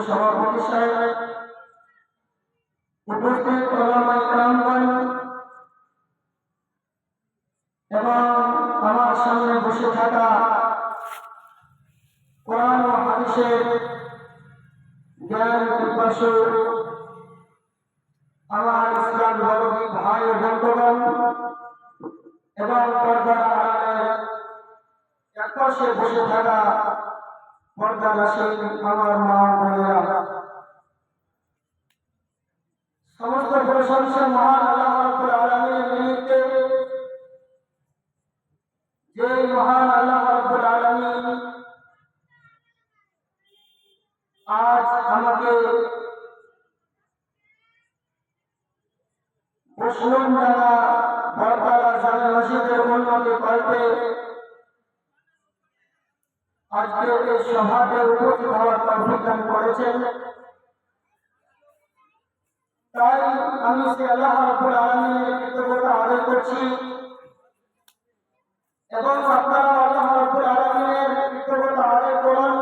সভাপতি সাহেব, উপস্থিত ওলামায়ে কেরামগণ এবং আমার সামনে বসে থাকা কোরআন ও হাদিসের জ্ঞান পিপাসু আমার ইসলাম ধর্মী ভাই ও বন্ধুগণ এবং পর্দার আড়ালের একপাশে বসে থাকা পর্দানাসীন আমার মা বোনেরা, সমস্ত প্রশংসা মহান আল্লাহ রাব্বুল আলামিনের নিমিত্তে, যে মহান আল্লাহ রাব্বুল আলামিন আজ আমাকে বসুন্ধরা বড়তলা জামে মসজিদের উন্নতি করতে আজকে এই সভাতে উপস্থিত হওয়ার তৌফিক দান করেছেন। তাই আমি সে আল্লাহ রাব্বুল আলামিনের কৃতজ্ঞতা আদায় করছি এবং আপনারা আল্লাহ রাব্বুল আলামিনের কৃতজ্ঞতা আদায় করুন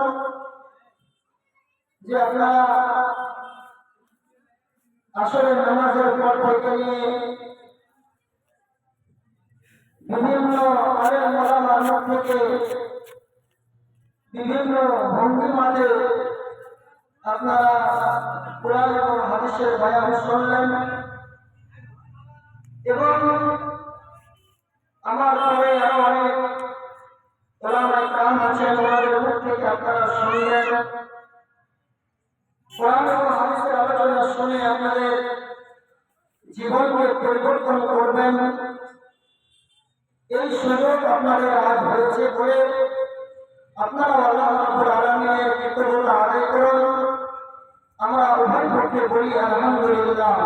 যে আপনারা আসরের নামাজের পর থেকে নিয়ে বিভিন্ন আলেম ওলামার মুখ থেকে বিভিন্ন ভঙ্গিমাতে আপনারা কোরআন এবং হাদিসের বয়ান শুনলেন এবং আমার পরে আরো অনেক ওলামায়ে কেরাম আছেন, ওনাদের মুখ থেকে আপনারা শুনলেন। কোরআন এবং হাদিসের আলোচনা শুনে আপনাদের জীবনকে পরিবর্তন করবেন, এই সুযোগ আপনাদের আজ হয়েছে বলে আপনারা আল্লাহ রাব্বুল আলামিনের কৃতজ্ঞতা আদায় করুন। আমরা উভয় পক্ষে বলি আলহামদুলিল্লাহ।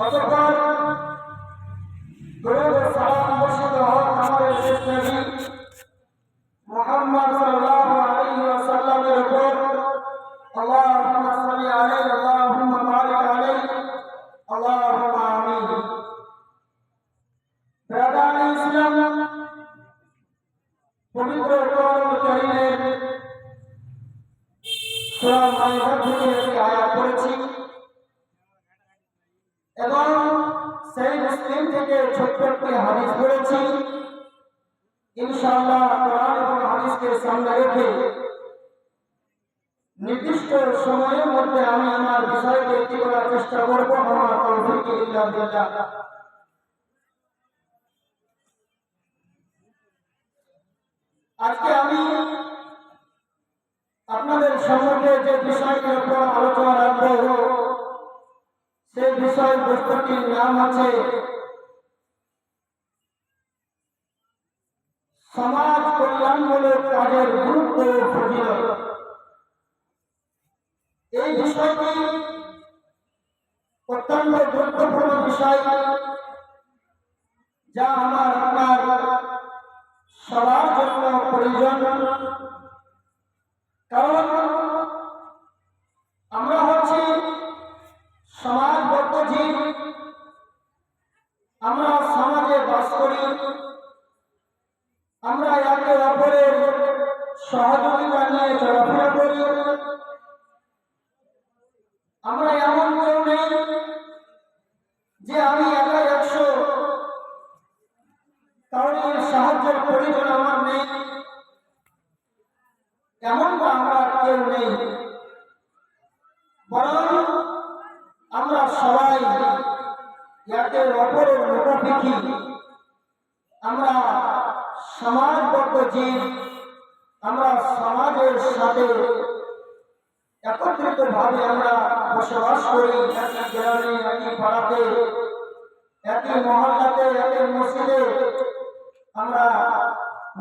অতঃপর দরুদ ও সালাম বর্ষিত হোক আমাদের শেষ নবী মুহাম্মদ সাল্লাল্লাহু আলাইহি ওয়াসাল্লামের উপর। আল্লাহুম্মা সাল্লি আলাইহি আল্লাহুম্মা বারিক আলাইহি আল্লাহুম্মা আমিন। ব্রাদার ইসলাম, পবিত্র কোরআনুল কারীমের সূরা মাইদা থেকে একটি আয়াত পড়েছি এবং সেই মুসলিম থেকে ছোট্ট একটি হাদিস পড়েছি। ইনশাআল্লাহ কোরআন এবং হাদিসকে সামনে রেখে নির্দিষ্ট সময়ের মধ্যে আমি আমার বিষয়কে একটি করার চেষ্টা করবো। আমার তৌফিক ইল্লা বিল্লাহ। আজকে আমি আপনাদের সম্মুখে যে বিষয়টির উপর আলোচনা রাখব সেই বিষয়বস্তুটির নাম আছে সমাজ কল্যাণমূলক কাজের গুরুত্ব ও ফজিলত। এই বিষয়টি অত্যন্ত গুরুত্বপূর্ণ বিষয়, যা আমার আপনার সবার জন্য প্রয়োজন। কারণ আমরা হচ্ছি সমাজবদ্ধ জীব, আমরা সমাজে বাস করি, আমরা একে অপরের সহযোগিতা নিয়ে চলাফেরা করি। আমরা এমন কেউ নেই যে আমি একা 100 কারণের সাহায্যের প্রয়োজন আমার নেই, এমনটা আমরা কেউ নেই। বরং আমরা সবাই একে অপরের মুখাপেক্ষি, আমরা সমাজবদ্ধ জীব, আমরা সমাজের সাথে একত্রিত ভাবে আমরা বসবাস করি। একই গ্রামে, একই পাড়াতে, একই মহল্লাতে, একই মসজিদে আমরা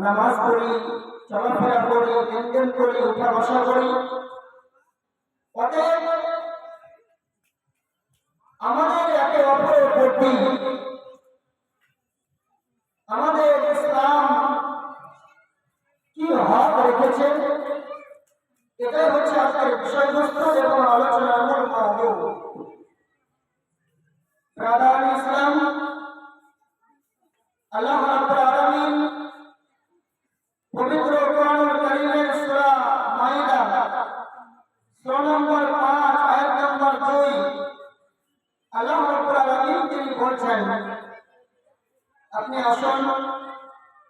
নামাজ পড়ি, চলাফেরা করি, লেনদেন করি, উঠা বসা করি। অতএব আমাদের একে অপরের প্রতি আমাদের ইসলাম কি হক রেখেছে, এটাই হচ্ছে আজকের বিষয়বস্তু এবং আলোচনার মূল মওদু। ব্রাদার ইসলাম, আল্লাহ রাব্বুল আলামিন পবিত্র কোরআনুল কারীমের সূরা মাইদা সূরা নম্বর 5 আয়াত নম্বর 2 আল্লাহ রাব্বুল আলামিন তিনি বলছেন, আপনি আসুন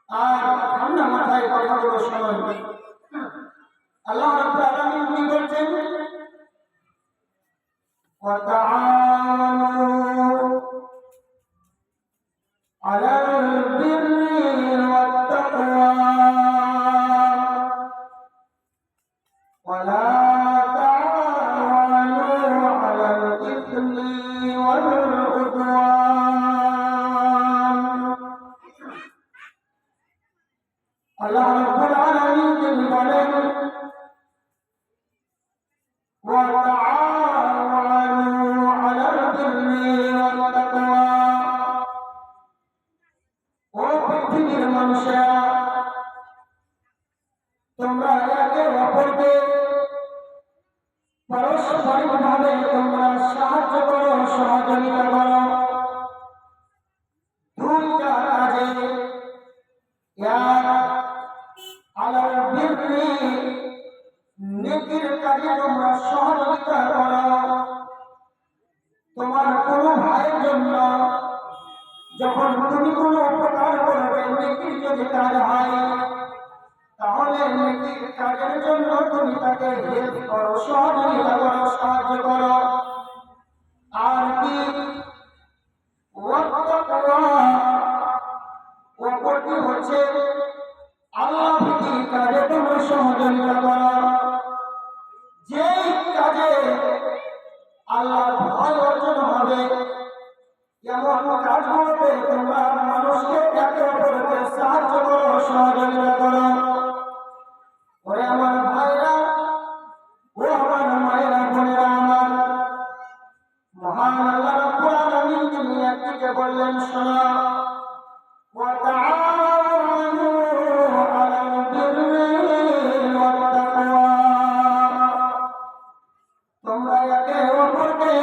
আর ঠান্ডা মাথায় কথাগুলো শুনুন। আল্লাহ রাব্বুল আলামিন কি বলছেন? ওয়া তাআওয়ানু আলাল বিররি ওয়াত তাকওয়া ওয়া লা তাআওয়ানু আলাল ইসমি ওয়াল উদওয়ান। আল্লাহ রাব্বুল আলামিন তিনি বলেন, ওয়া তাআওয়ানু আলাল বিররি ওয়াত তাকওয়া। ও পৃথিবীর মানুষেরা, তোমরা একে অপরকে পারস্পরিকভাবে তোমরা সাহায্য করো, সহযোগিতা করো দুইটা কাজে। আলাল বিররি, নেকির কাজে তোমরা সহযোগিতা করো। তোমার কোনো ভাইয়ের জন্য যখন তুমি কোনো উপকার করবে, নেকির যদি কাজ হয়, তাহলে নেকির কাজের জন্য তুমি তাকে হেল্প করো, সহযোগিতা করো, সাহায্য করো। আর কি অপরটি হচ্ছে আল্লাহ ভীতির কাজে তোমরা সহযোগিতা করো। যেই কাজে আল্লাহর ভয় অর্জন হবে এমন কাজ করতে তোমরা মানুষকে একে অপরকে সাহায্য করো, সহযোগিতা করো। ওরে আমার ভাইরা, ও আমার মায়েরা, বোনেরা আমার, মহান আল্লাহ রাব্বুল আলামিন তিনি একদিকে বললেন শোনো, ওয়া তাআওয়ানু আলাল বিররি ওয়াত তাকওয়া, তোমরা একে অপরকে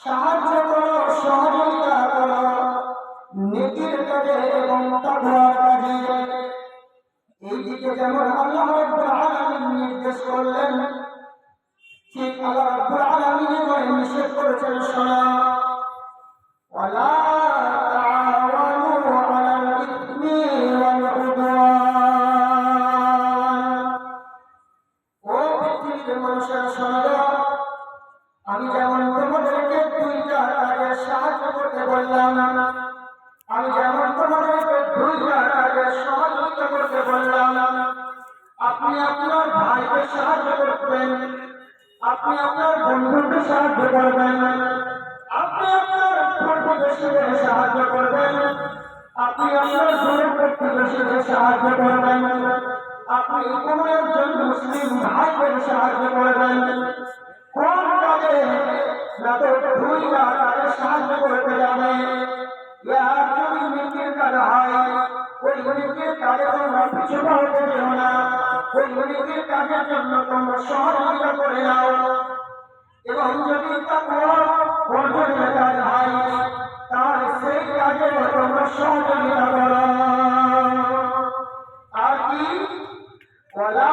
সাহায্য করো, সহযোগিতা করো নেকির কাজে এবং তাকওয়ার কাজে। এইদিকে যেমন আল্লাহ রাব্বুল আলামিন নির্দেশ করলেন, ঠিক আল্লাহ রাব্বুল আলামিন এবার নিষেধ করেছেন শোনো, ওয়ালা তাআওয়ানু আলাল ইসমি ওয়াল উদওয়ান। ও পৃথিবীর মানুষেরা শোনো, আমি যেমন তোমাদেরকে দুইটা কাজে সাহায্য করতে বললাম, আমি যেমন তোমাদেরকে দুইটা কাজে সহযোগিতা করতে বললাম, আপনি আপনার ভাইকে সাহায্য করবেন, আপনি আপনার বন্ধুকে সাহায্য করবেন, আপনি আপনার প্রতিবেশীদের সাহায্য করবেন, আপনি আপনার দূরের প্রতিবেশীদের সাহায্য করবেন, আপনি কোনো একজন মুসলিম ভাইদের সাহায্য করবেন। কোন কাজে না তো দুইটা কাজে সাহায্য করতে যাবে। আর যদি নেকির কাজ হয়, ওই নেকির কাজে তোমরা পিছু হতে যেও না, ওই নেকির কাজের জন্য তোমরা সহযোগিতা করে নাও। এবং যদি তাকওয়া অর্জনের কাজ হয়, তাহলে সেই কাজে তোমরা সহযোগিতা করো। আর কি ওয়ালা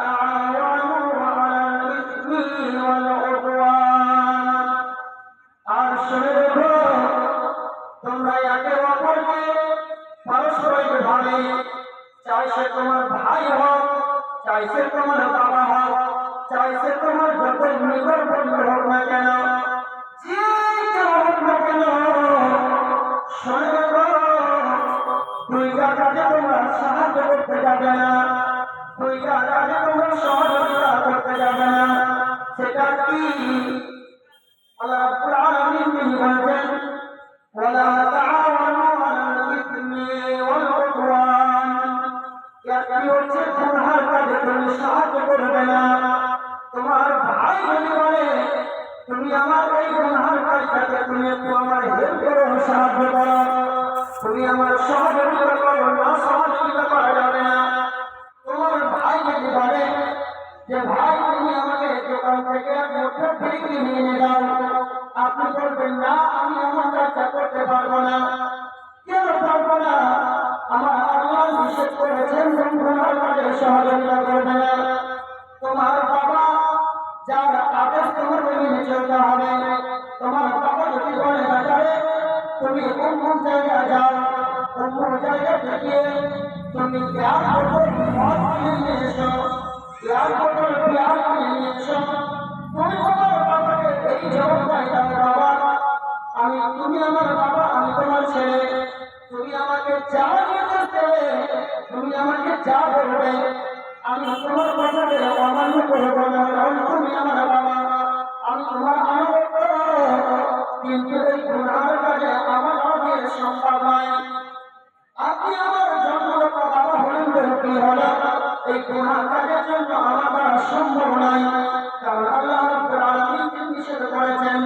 তাআওয়ানু আলাল ইসমি ওয়াল উদওয়ান। আর শুনে রেখো, তোমরা একে অপরকে পারস্পরিকভাবে, চাই সে তোমার ভাই হোক, চাই সে তোমার বাবা হোক, চাই সে তোমার যত নিকট বন্ধু হোক না কেন, যে কেউ হোক না কেন, শুনে রেখো, দুইটা কাজে তোমরা সাহায্য করতে যাবে না, দুইটা কাজে তোমরা সহযোগিতা করতে যাবে না। সেটা কি আল্লাহ রাব্বুল আলামিন তিনি বলেন, ওয়ালা তাআওয়ানু আলাল ইসমি ওয়াল উদওয়ান। একটি হচ্ছে গুনাহের কাজে তুমি সাহায্য করবে না। তোমার ভাই যদি বলে তুমি আমার এই গুনাহের কাজটাকে তুমি একটু আমার হেল্প করো, সাহায্য করো, তুমি আমার সহযোগিতা করো, না সহযোগিতা করা যাবে না। তোমার ভাই যদি বলে যে ভাই তুমি আমাকে দোকান থেকে মোটর ফ্রি কিনে এনে দাও, আপনি বলবেন না আমি আমার কাজটা করতে পারবো না। কেন পারবো না? আমার আল্লাহ নিষেধ করেছেন গুনাহের কাজে সহযোগিতা করবে না। তোমার বাবা যার আদেশ তোমাকে মেনে চলতে হবে। তোমার বাবা যদি বলে বাজারে তুমি অমুক জায়গায় যাও, অমুক জায়গা থেকে তুমি এক বোতল মদ কিনে নিয়ে এসো, এক বোতল বিয়ার কিনে নিয়ে এসো, তুমি তোমার বাবাকে এই জবাবটাই দাও, বাবা তুমি আমার বাবা, আমি তোমার ছেলে, তুমি আমাকে যা নির্দেশ দেবে, তুমি আমাকে যা বলবে, আমি তোমার কথাকে অমান্য করবো না, কারণ তুমি আমার বাবা, আমি তোমার আনুগত্য। কিন্তু এই গুনাহের কাজে আমার দিয়ে সম্ভব নয়। আপনি আমার জন্মগত বাবা হলেন বলে কি হলো, এই গুনাহের কাজের জন্য আমার দ্বারা সম্ভব নয়। কারণ আল্লাহ রাব্বুল আলামিন নিষেধ করেছেন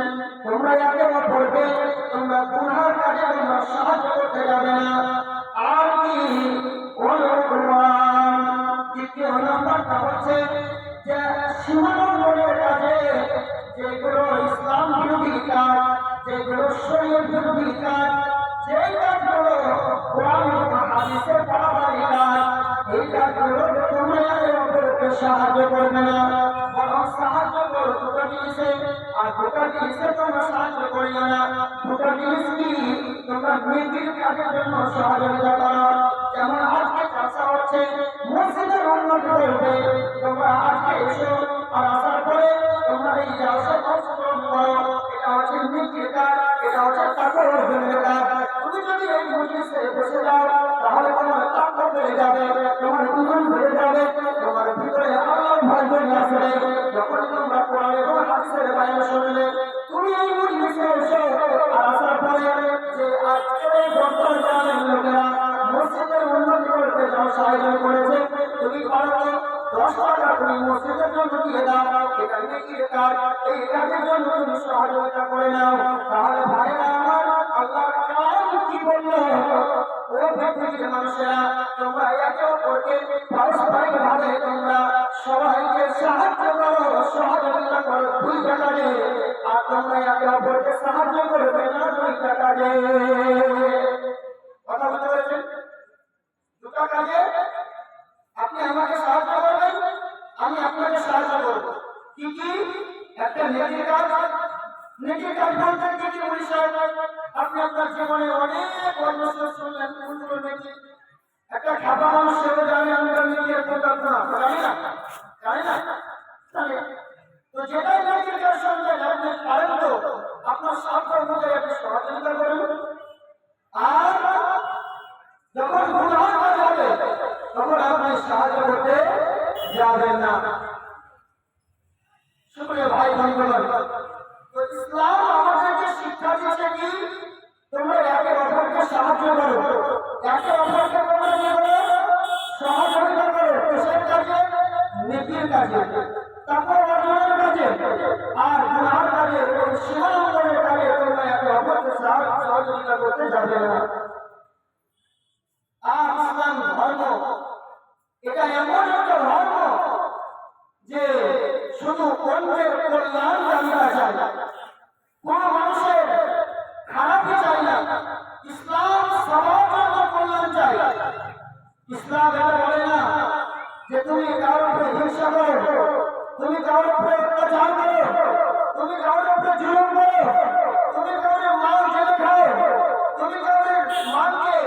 তোমরা একে অপরকে তোমরা গুনাহের কাজে তোমরা সাহায্য করতে যাবে না। আর কি অনুমান দ্বিতীয় নম্বরটা হচ্ছে যে সীমালঙ্ঘনের কাজে, যেগুলো ইসলাম বিরোধী কাজ, যেগুলো শরীয়ত বিরোধী কাজ, যে কাজগুলো কোরআন এবং হাদিসের পারাবারি কাজ, এই কাজগুলো তোমরা একে অপরকে সাহায্য করবে না, বরং সাহায্য করো দুটো জিনিসে। আর দুটো জিনিসে তোমরা সাহায্য করিও না। দুটো জিনিস কি? তোমরা নেকির কাজের জন্য সহযোগিতা করো। যেমন আজকে চাষা হচ্ছে, করছে, মসজিদের উন্নতি করবে। তোমরা আজকে এসো, আর আসার পরে তোমরা এই জালসা অংশগ্রহণ করো। এটা হচ্ছে নেকির কাজ, এটা হচ্ছে তাকওয়া অর্জনের কাজ। তুমি যদি এই মজলিসে বসে যাও তাহলে তোমার তাকওয়া বেড়ে যাবে, তোমার ঈমান বেড়ে যাবে, তোমার ভিতরে আল্লাহর ভয় চলে আসবে। যখন তোমরা কোরআন এবং হাদিসের বয়ান শুনলে, তুমি এই মজলিসে এসো, আর আসার পরে যে আজকের এই বর্তমান গ্রামের লোকেরা মসজিদের উন্নতি করতে যাও সাহায্য করেছে, তুমি পারো 10 টাকা তুমি মসজিদের জন্য দিয়ে দাও, এটা নেকির কাজ। এই কাজের জন্য তুমি সহযোগিতা করে নাও। তাহলে ভাইরা আমার, আল্লাহ কি বললো? ও পৃথিবীর মানুষেরা, তোমরা একে অপরকে পারস্পরিকভাবে তোমরা সবাইকে সাহায্য করো, সহযোগিতা করো 2 টাকারে। আর তোমরা একে অপরকে সাহায্য করবে না 2 টাকারে। কথা বলতে পেরেছেন? 2 টাকারে আপনি আমাকে সাহায্য করবেন, আমি আপনাকে সাহায্য করব। কি কি? একটা নেকির কাজ। নেকির কাজ বলতে কি কি বিষয়? আপনি আপনার জীবনে অনেক অন্যস্ত শুনলেন, কোনগুলো নেকি? একটা খাবার মানুষ সেও জানে আমরা নেকি এর পরিকল্পনা জানি না, জানি না, জানি না। তো যেটাই নেকির কাজ শুনলেন, আপনি পারেন তো আপনার সাধ্য অনুযায়ী আপনি সহযোগিতা করেন। আর যখন গুনাহ কাজ হবে তখন আপনি সাহায্য করতে যাবেন না। শুক্রিয়া ভাই বন্ধুগণ, তো ইসলাম আমাদেরকে শিক্ষা দিচ্ছে কি? তোমরা একে অপরকে সাহায্য করো, একে অপরকে তোমরা কি করো? সহযোগিতা করো। কিসের কাজে? নেকির কাজে, তাকওয়া অর্জনের কাজে। আর গুনাহের কাজে, ওই সীমালঙ্ঘনের কাজে তোমরা একে অপরকে সহযোগিতা করতে যাবে না। আর ইসলাম ধর্ম এটা এমন একটা ধর্ম যে শুধু অন্যের কল্যাণ জানতে চায়, কোন মানুষের খারাপই চাই না। ইসলাম সবার জন্য কল্যাণ চাই। ইসলাম এটা বলে না যে তুমি কারোর উপরে হিংসা করো, তুমি কারোর উপরে অত্যাচার করো, তুমি কারোর উপরে জুলুম করো, তুমি কারোর মাল জেলে খাও, তুমি কারোর মালকে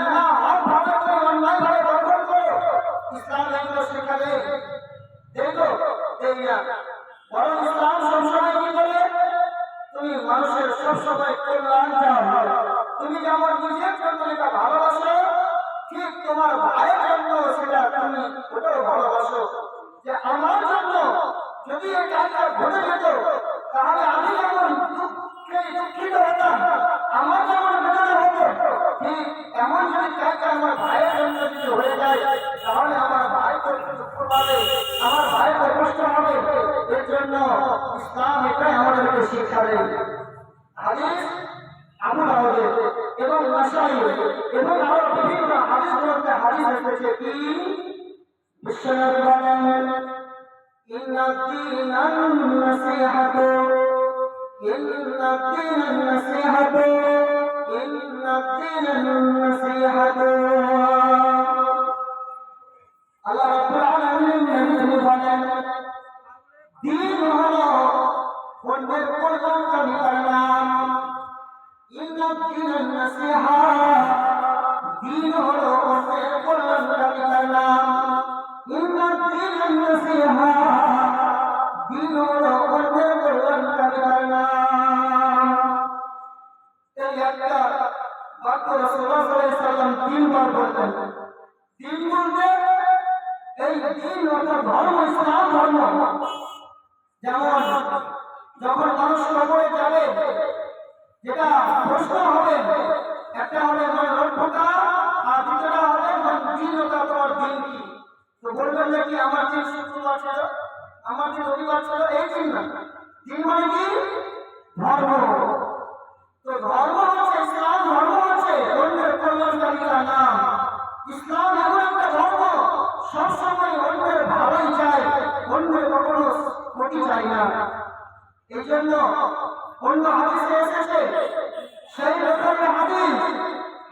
না হক ভাবে তুমি অন্যায় ভাবে দখল করো। ইসলাম এগুলো শেখাবে? দেখো দেই না। বরং ইসলাম সবসময় কি বলে? তুমি মানুষের সবসময় কল্যাণ চাও। তুমি যেমন নিজের জন্য এটা ভালোবাসো, ঠিক তোমার ভাইয়ের জন্য সেটা তুমি ওটাও ভালোবাসো। যে আমার জন্য যদি এই কাজটা ঘটে যেত তাহলে আমি যেমন দুঃখিত হতাম, আমার যেমন বেদনা হতো, ঠিক এমন যদি কাজটা আমার ভাইয়ের জন্য যদি হয়ে যায় তাহলে আমার ভাই তো দুঃখ পাবে, আমার ভাই তো কষ্ট হবে। এর জন্য ইসলাম এটাই আমাদেরকে শিক্ষা দেয়। হাদিস আবু দাউদ এবং নাসাঈ এবং আরো বিভিন্ন হাদিস গ্রন্থে হাদিস এসেছে কি? বিশ্বনবী বলেন, ইন্নাদ দীনান নাসিহাতু, ইন্নাদ দীনান নাসিহাতু, ইন্নাদ দীনান নাসিহাতু। আল্লাহ রাব্বুল আলামিন নবী বলেন, দ্বীন হলো অন্যের কল্যাণকামীর নাম। ইন্নাদ দীনান নাসিহা, দ্বীন হলো অন্যের কল্যাণকামীর নাম। ইন্নাদ দীনান নাসিহা, দ্বীন হলো অন্যের কল্যাণকামীর নাম। এই একটা বাক্য রাসূলুল্লাহ সাল্লাল্লাহু আলাইহি ওয়াসাল্লাম 3 বার বলতেন। 3 বলতে এই দিন অর্থাৎ ধর্ম, ইসলাম ধর্ম। যেমন যখন মানুষ কবরে যাবে, যেটা প্রশ্ন হবে, একটা হবে আমার লক্ষ্যটা, আর দ্বিতীয়টা হবে আমার দিনটা, তোমার দিন কি? তো বলবেন যে কি আমার দিন শুক্রবার ছিল, আমার দিন রবিবার ছিল, এই দিন না। দিন মানে কি? ধর্ম। তো ধর্ম হচ্ছে ইসলাম, ধর্ম হচ্ছে অন্যের কল্যাণকারীর নাম। ইসলাম এমন একটা ধর্ম সবসময় অন্যের ভালোই চায়, অন্যের কখনো ক্ষতি চায় না। এই জন্য অন্য হাদিসে এসেছে, সেই বোখারীর হাদিস,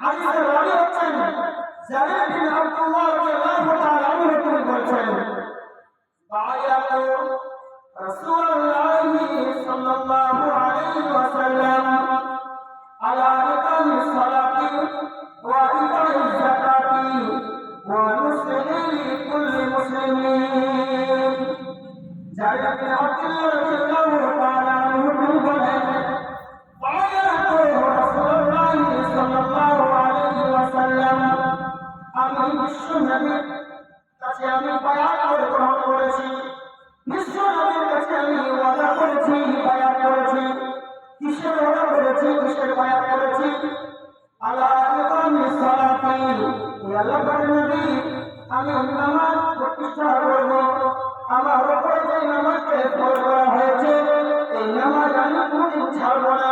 হাদিসের রাবী হচ্ছেন জারির বিন আব্দুল্লাহ রাদিয়াল্লাহু তাআলা আনহু, তিনি বলছেন, বায়াতু রাসূলুল্লাহি সাল্লাল্লাহু আলাইহি ওয়াসাল্লাম আলা ইকামিস সালাতি ওয়া ইতাইজ যাকাতি ওয়া আমি বিশ্ব নবীর কাছে আমি বায়াত করে গ্রহণ করেছি, বিশ্ব নবীর কাছে আমি ওয়াদা করেছি, বায়াত করেছি। কিসের ওয়াদা করেছি, কিসের বায়াত করেছি? আলা ইকামিস সালাতি, হে আল্লাহর নবী, আমি নামাজ প্রতিষ্ঠা করব। আমার উপরে যে নামাজকে ফরজ করা হয়েছে, এই নামাজ আমি কোনদিন ছাড়ব না।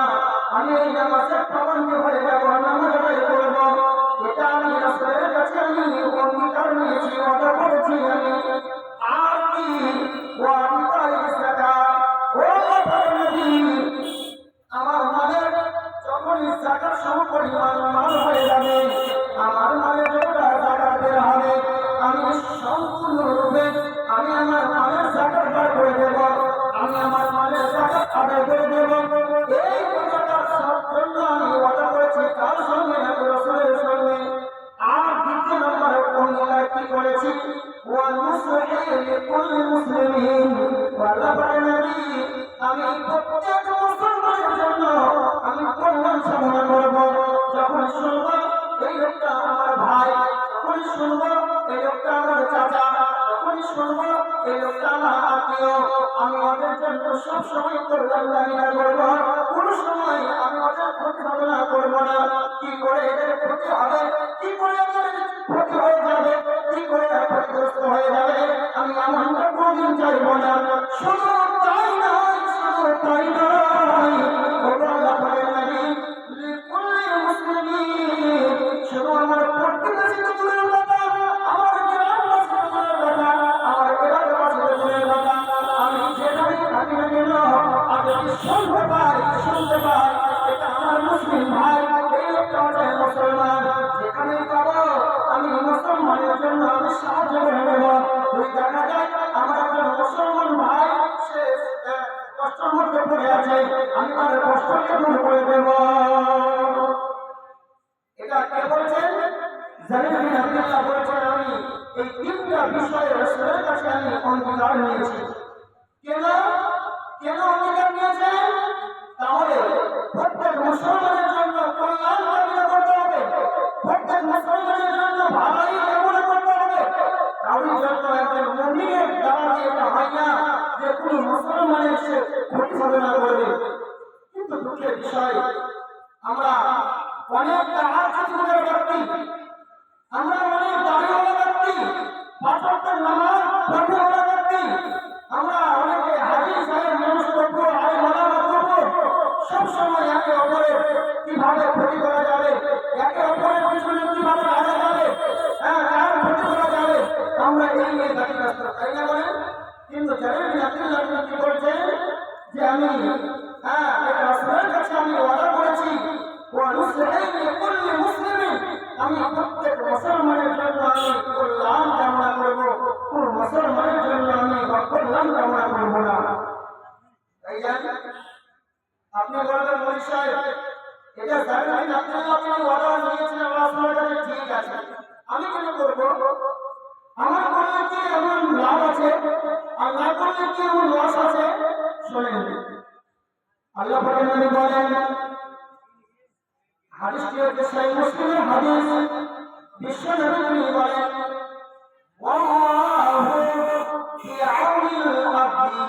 আমি এই নামাজের পাবন্দি হয়ে যাব, নামাজ আদায় করব। এটা আমি রাসূলের কাছে আমি অঙ্গীকার নিয়েছি, ওয়াদা করেছি আমি। আর কি ওয়া ইতাইস যাকাত, ও আল্লাহর নবী, আমার মালের যখন যাকাত সমপরিমাণ মাল হয়ে যাবে, আমার মালের যতটা যাকাত বের হবে, আমি সম্পূর্ণরূপে আমি আমার মালের যাকাত বার করে দেব, আমি আমার মালের যাকাত আদায় করে দেব। এই কথাটার জন্য আমি ওয়াদা করেছি কার সঙ্গে? নবী রাসূলের সঙ্গে। আর দ্বিতীয় নম্বর অঙ্গীকার কি করেছি? ওয়াল মুসলিমিন লিকুল্লি মুসলিমিন, আল্লাহর নবী, আমি প্রত্যেক মুসলমানের জন্য আমি কল্যাণ কামনা করব। যখন শুনব এই লোকটা আমার ভাই, যখন শুনব এই লোকটা আমার চাচা, যখন শুনব এই লোকটা আমার আত্মীয়, আমি ওদের জন্য সবসময় কল্যাণ কামনা করব। কোন সময় আমি ওদের ক্ষতি কামনা করব না। কি করে এদের ক্ষতি হবে, কি করে এদের ক্ষতি হয়ে যাবে, কি করে ক্ষতিগ্রস্ত হয়ে যাবে, আমি এমনটা কোনদিন চাইব না। শুধু তাই নয়, শুধু তাই নয়, আল্লাহর নবী, লিকুল্লি মুসলিমিন, শুধু আমার প্রতিবেশী তো দূরের কথা, আমার গ্রামবাসী তো দূরের কথা, আমার এলাকাবাসী তো দূরের কথা, আমি যেখানে থাকি না কেন, আমি যদি শুনতে পাই এটা আমার মুসলিম ভাই, এই লোকটা হচ্ছে মুসলমান, যেখানেই পাবো আমি মুসলমানের জন্য আমি সাহায্য করে নেব। তুই দেখা যায় আমার একজন মুসলমান ভাই, সে কষ্টের মধ্যে পড়ে আছে, আমি তার কষ্টকে দূর করে দেব। এটা কে বলছেন? জারির বিন আব্দুল্লাহ বলছেন, আমি এই তিনটা বিষয়ে রাসূলের কাছে আমি অঙ্গীকার নিয়েছি। কেন কেন অঙ্গীকার নিয়েছেন? তাহলে প্রত্যেক মুসলমানের জন্য কল্যাণ কামনা করতে হবে, প্রত্যেক মুসলমানের জন্য ভালোই কামনা করতে হবে। কারোর জন্য একজন মুমিনের দ্বারা এটা হয় না যে কোনো মুসলমানের সে ক্ষতি সাধনা করবে। কিন্তু দুঃখের বিষয়, আমরা অনেক তাহাজ্জুদের ব্যক্তি, আমরা অনেক দাঁড়িওয়ালা ব্যক্তি, পাঁচ ওয়াক্তের নামাজ পড়নেওয়ালা ব্যক্তি, আমরা অনেকে হাজী সাহেব মানুষ করবো, আয় মালানা করবো, সবসময় একে অপরের কিভাবে ক্ষতি করা যাবে, একে অপরের পিছনে কিভাবে লাগা যাবে, কার ক্ষতি করা যাবে, আমরা এই নিয়ে ব্যতিব্যস্ত, তাই না বলেন? কিন্তু জারির বিন আব্দুল্লাহ কি বলছেন যে আমি এটা রাসূলের কাছে আমি ওয়াদা করেছি, ওয়া নুসলিহিন লিকুল্লি মুসলিমিন, আমি প্রত্যেক মুসলমানের জন্য আমি কল্যাণ কামনা করব, কোন মুসলমানের জন্য আমি অকল্যাণ কামনা করব না। তাই জানেন, আপনি বলবেন মৌলভী সাহেব, এটা জারির বিন আব্দুল্লাহ আপনি ওয়াদা নিয়েছেন রাসূলের কাছে, ঠিক আছে, আমি কেন করব? আমার করলে কি এমন লাভ আছে, আর না করলে কি এমন লস আছে? শোনেন, আল্লাহ পাকের নবী বলেন, হাদিসটি হচ্ছে সহিহ মুসলিমের হাদিস, বিশ্ব নবী তিনি বলেন, ওয়াল্লাহু ফি আউনিল আবদি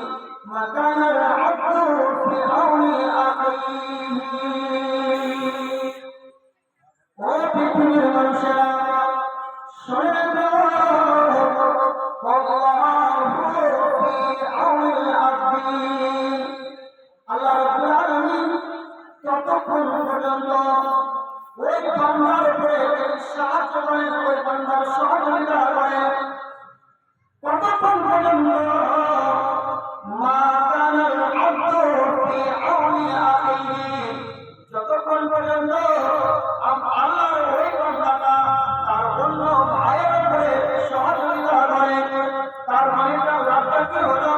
মা কানাল আবদু ফি আউনি আখিহি। ও পৃথিবীর মানুষেরা, শোনেন, আল্লাহ রাব্বুল আলামিন ততক্ষণ পর্যন্ত ওই বান্দার উপরে সাহায্য করেন, ওই বান্দার সহযোগিতা করেন, ততক্ষণ পর্যন্ত মা কানাল আবদু ফি আউনি আখিহি, যতক্ষণ পর্যন্ত আল্লাহর ওই বান্দাটা তার অন্য ভাইয়ের উপরে সহযোগিতা করে। তার মানেটা লাভটা কি হলো?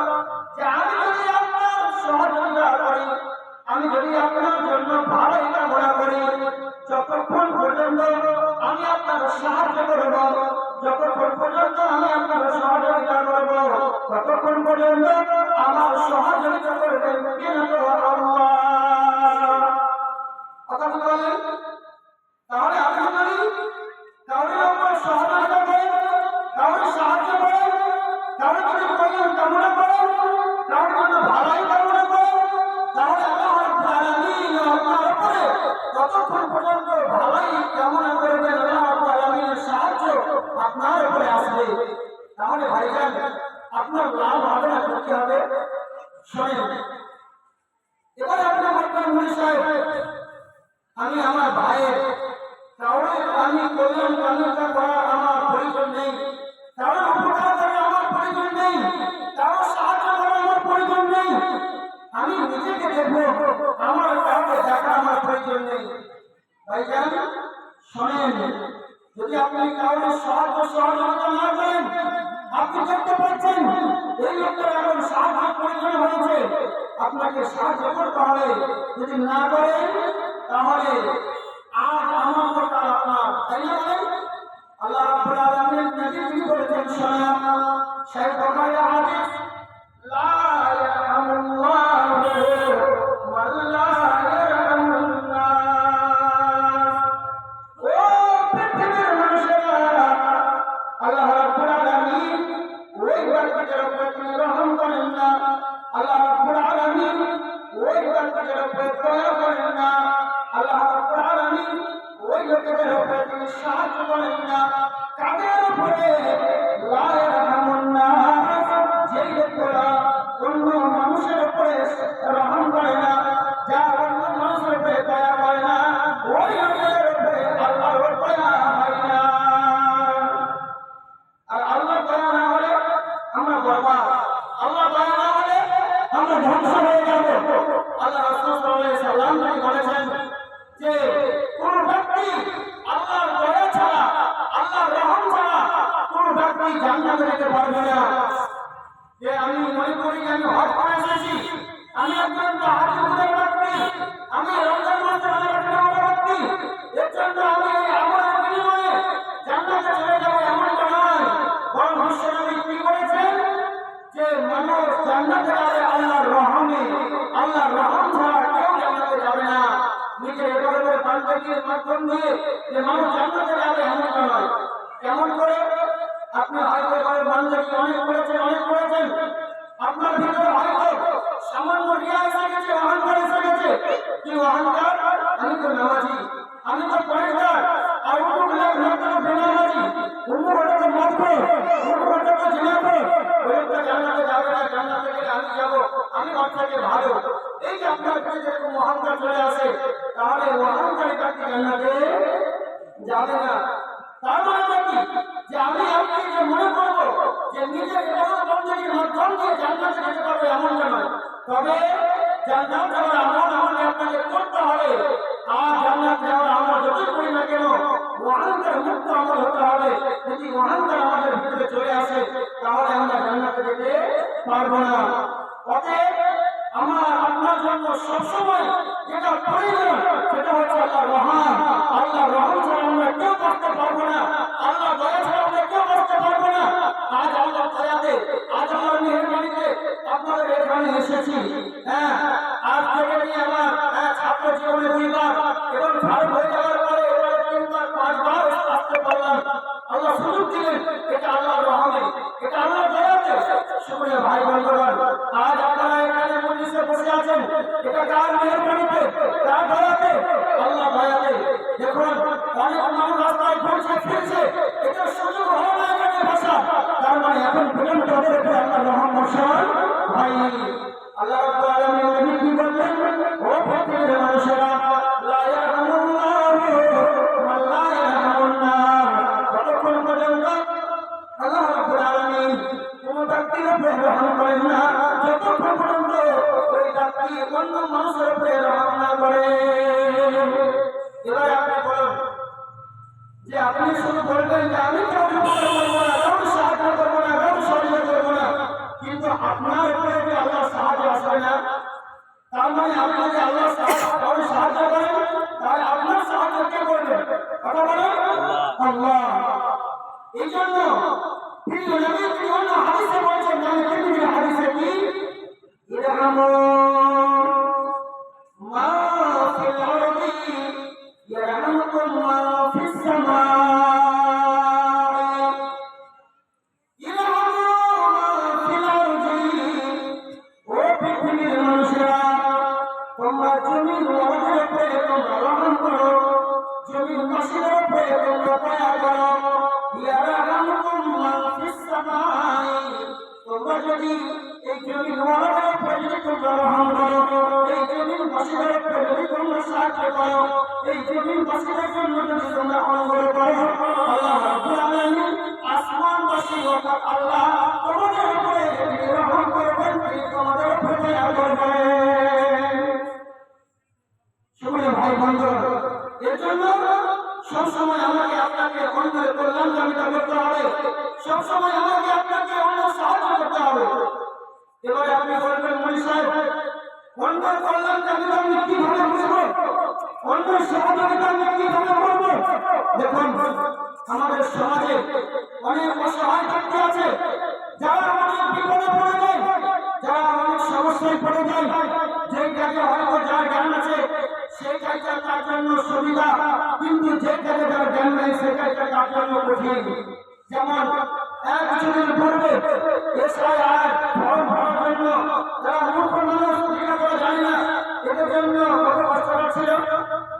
যে আমি যদি আপনার সহযোগিতা করি, আমি যদি আপনার জন্য ভালোই কামনা করি, যতক্ষণ পর্যন্ত আমি আপনার সাহায্য করব, যতক্ষণ পর্যন্ত আমি আপনার সহযোগিতা করব, ততক্ষণ পর্যন্ত আমার সহযোগিতা করবেন কিন্তু আল্লাহ। কথা বলেন, তাহলে আমি যদি কারোর উপর সহযোগিতা আপনার উপরে আসবে, তাহলে ভাইজান আপনার লাভ হবে না, ক্ষতি হবে। শোনেন, এবারে আপনি বলবেন মুনি সাহেব, আমি আমার ভাইয়ের কাউরে আমি কল্যাণ কামনা করা আমার প্রয়োজন নেই, কারো উপকার করা আমার প্রয়োজন নেই, কারো সাহায্য করা আমার প্রয়োজন নেই, আমি নিজেকে দেখবো, আমার কাউকে দেখা আমার প্রয়োজন নেই। ভাইজান শোনেন, যদি আপনি কাউকে সাহায্য সহযোগিতা না করেন, আপনি দেখতে পাচ্ছেন এই লোকটার এখন সাহায্য প্রয়োজন হয়েছে, আপনাকে সাহায্য করতে হবে। যদি না করেন তাহলে আর আমার দরকার আপনার, তাই না? বলেন আল্লাহ রাব্বুল আলামিন নবী কি বলেছেন শোনেন, সেই বুখারী হাদিস, লা ইয়ারহামুল্লাহু মান লা ইয়ারহামুন নাস। ও পৃথিবীর মানুষেরা, আল্লাহ রাব্বুল আলামিন ওই বান্দাদের উপর তিনি রহম করেন না, আল্লাহ রাব্বুল আলামিন ওই বান্দাদের উপর দয়া করেন না, আল্লাহ রাব্বুল আলামিন ওই লোকেদের উপর তিনি সাহায্য করেন না, কাদের উপরে? লা ইয়ারহামুন নাস, যেই লোকেরা অন্য মানুষের উপরে রহম করে না, যারা অন্য মানুষের উপরে দয়া করে না, ওই লোকেদের উপরে আল্লাহর দয়া হয় না। আর আল্লাহ দয়া না হলে আমরা বরবাদ, আল্লাহ দয়া না হলে আমরা ধ্বংস হয়ে যাব। আল্লাহ রাসূল সাল্লাল্লাহু আলাইহি সাল্লাম বলেছেন যে কোন ব্যক্তি আল্লাহর দয়া ছাড়া, আল্লাহর রহম ছাড়া কোন ব্যক্তি জান্নাতে যেতে পারবে না। যে আমি মনে করি আমি হজ করে এসেছি, আমি একজন তাহাজ্জুদের ব্যক্তি, আমি রমজান মাসে রোজা ব্যক্তি, এর জন্য আমি আমলের বিনিময়ে জান্নাতে চলে যাব, এমনটা নয়। বরং বিশ্বনবী কি করেছেন যে মানুষ জান্নাতে যাবে আল্লাহর রহমে, আল্লাহর রহম ছাড়া কেউ জান্নাতে যাবে না। নিজের এবারে বান্দাগির মাধ্যম দিয়ে যে মানুষ জান্নাতে যাবে এমনটা নয়। কেমন করে? আপনি হয়তো এবারে বান্দাগি অনেক করেছেন, আপনার ভিতরে হয়তো সামান্য রিয়া এসে গেছে, অহংকার এসে গেছে। কি অহংকার? আমি তো নামাজি, আমি তো পরেশগার, আর অমুক লোকটা বেনামাজি, অমুক ওটা তো মদখোর, অমুক ওটা তো জিনাখোর, ওই লোকটা জান্নাতে যাবে না, জান্নাতে গেলে আমি যাবো, আমি ওর থেকে ভালো। এই যে আপনার কাছে যেরকম অহংকার চলে আসে, তাহলে অহংকারী ব্যক্তি জান্নাতে যাবে না। তার মানে কি? যে আমি আপনি যে মনে করবো যে নিজের ইবাদত বন্দেগীর মাধ্যম দিয়ে জান্নাতে যেতে পারবে এমনটা নয়। তবে জান্নাত যাওয়ার আমল আমাকে আপনাকে করতে হবে। আর জান্নাত যাওয়ার আমল যতই করি না কেন, অহংকার মুক্ত আমল হতে হবে। যদি অহংকার আমাদের ভিতরে চলে আসে, তাহলে আমরা জান্নাতে যেতে পারবো না। অতএব আমার আপনার জন্য সবসময় যেটা প্রয়োজন সেটা হচ্ছে আল্লাহর রহম। আল্লাহর রহম ছাড়া আমরা কেউ করতে পারবো না, আল্লাহ দয়া ছাড়া আমরা কেউ করতে পারবো না। আজ আল্লাহ দয়াতে, আজ আমার মেহেরবানিতে আপনাদের এখানে এসেছি। আজ থেকে নিয়ে আমার ছাত্র জীবনে 2 বার এবং ভারত হয়ে যাওয়ার পরে এবারে 3 বার 5 বার আসতে পারলাম। আল্লাহ সুযোগ দিলেন, এটা আল্লাহর রহমে, এটা আল্লাহর দয়াতে। শুকরিয়া ভাই বন্ধুগণ, আজ আপনারা এখানে মজলিসে বসে আছেন, এটা কার মেহেরবানিতে, কার দয়াতে? আল্লাহ দয়াতে। দেখুন অনেক মানুষ রাস্তায় ঘুরছে ফিরছে, এটা সুযোগ হলো না এখানে বসা, তার মানে এখন পর্যন্ত তাদের উপরে আল্লাহর রহম বর্ষণ হয়নি। আল্লাহ রাব্বুল আলামিন নবী কি বললেন? ও পৃথিবীর মানুষেরা, লা ইয়ারহামুল্লাহু মান লা ইয়ারহামুন নাস। যতক্ষণ পর্যন্ত আল্লাহ রাব্বুল আলামিন কোন ব্যক্তির উপরে রহম করেন না, যতক্ষণ পর্যন্ত ওই ব্যক্তি অন্য মানুষের উপরে রহম না করে। এবার আপনি বলুন যে আপনি শুধু বলবেন যে আমি কাউকে উপকার করবো না, কাউকে সাহায্য করবো না, কাউকে সহযোগিতা করবো না, কিন্তু আপনার উপরে যে আল্লাহ সাহায্য আসবে না। তার মানে আপনি যদি আল্লাহ কাউকে সাহায্য করেন, তাহলে আপনার সাহায্য কে করবে? কথা বলেন আল্লাহ। এই জন্য প্রিয় নবী তিনি অন্য হাদিসে বলেছেন, মানে পৃথিবীর হাদিসে কি, ইরহামু মা ফিল আরদি ইয়ারহামুকুম মা ফিস সামা। তোমরা জমির ওয়াদের উপরে তোমরা রহম করো, জমির মাসির উপরে তোমরা দয়া করো। ইয়ারহামু যদি এই জমিন ওয়ালাদের উপরে যদি তোমরা রহম করো, এই জমিন বাসীদের উপরে যদি তোমরা সাহায্য করো, এই জমিন বাসীদের জন্য যদি তোমরা অনুগ্রহ করো, আল্লাহ রাব্বুল আলামিন আসমানবাসী অর্থাৎ আল্লাহ তোমাদের উপরে তিনি রহম করবেন, তিনি তোমাদের উপরে দয়া করবেন। শুনে ভাই বন্ধুরা, এর জন্য সবসময় আমাকে আপনাকে অন্যের কল্যাণ কামিতা করতে হবে, সবসময় আমাকে আপনাকে অন্য সাহায্য করতে হবে। এবারে আপনি বলবেন মনি সাহেব, অন্যের কল্যাণ কামিতা আমি কিভাবে বুঝবো, অন্যের সহযোগিতা আমি কিভাবে করবো? দেখুন, আমাদের সমাজে অনেক অসহায় ব্যক্তি আছে, যারা অনেক বিপদে পড়ে যায়, যারা অনেক সমস্যায় পড়ে যায়, যে কাজে হয়তো যার জ্ঞান আছে সেই কাজটা তার জন্য সুবিধা, কিন্তু যে কাজে যার জ্ঞান নেই সেই কাজটা তার জন্য কঠিন। যেমন এক কিছুদিন পূর্বে SIR ফর্ম ভরার জন্য যারা মূর্খ মানুষ লেখাপড়া জানে না, এদের জন্য কত কষ্ট ছিল,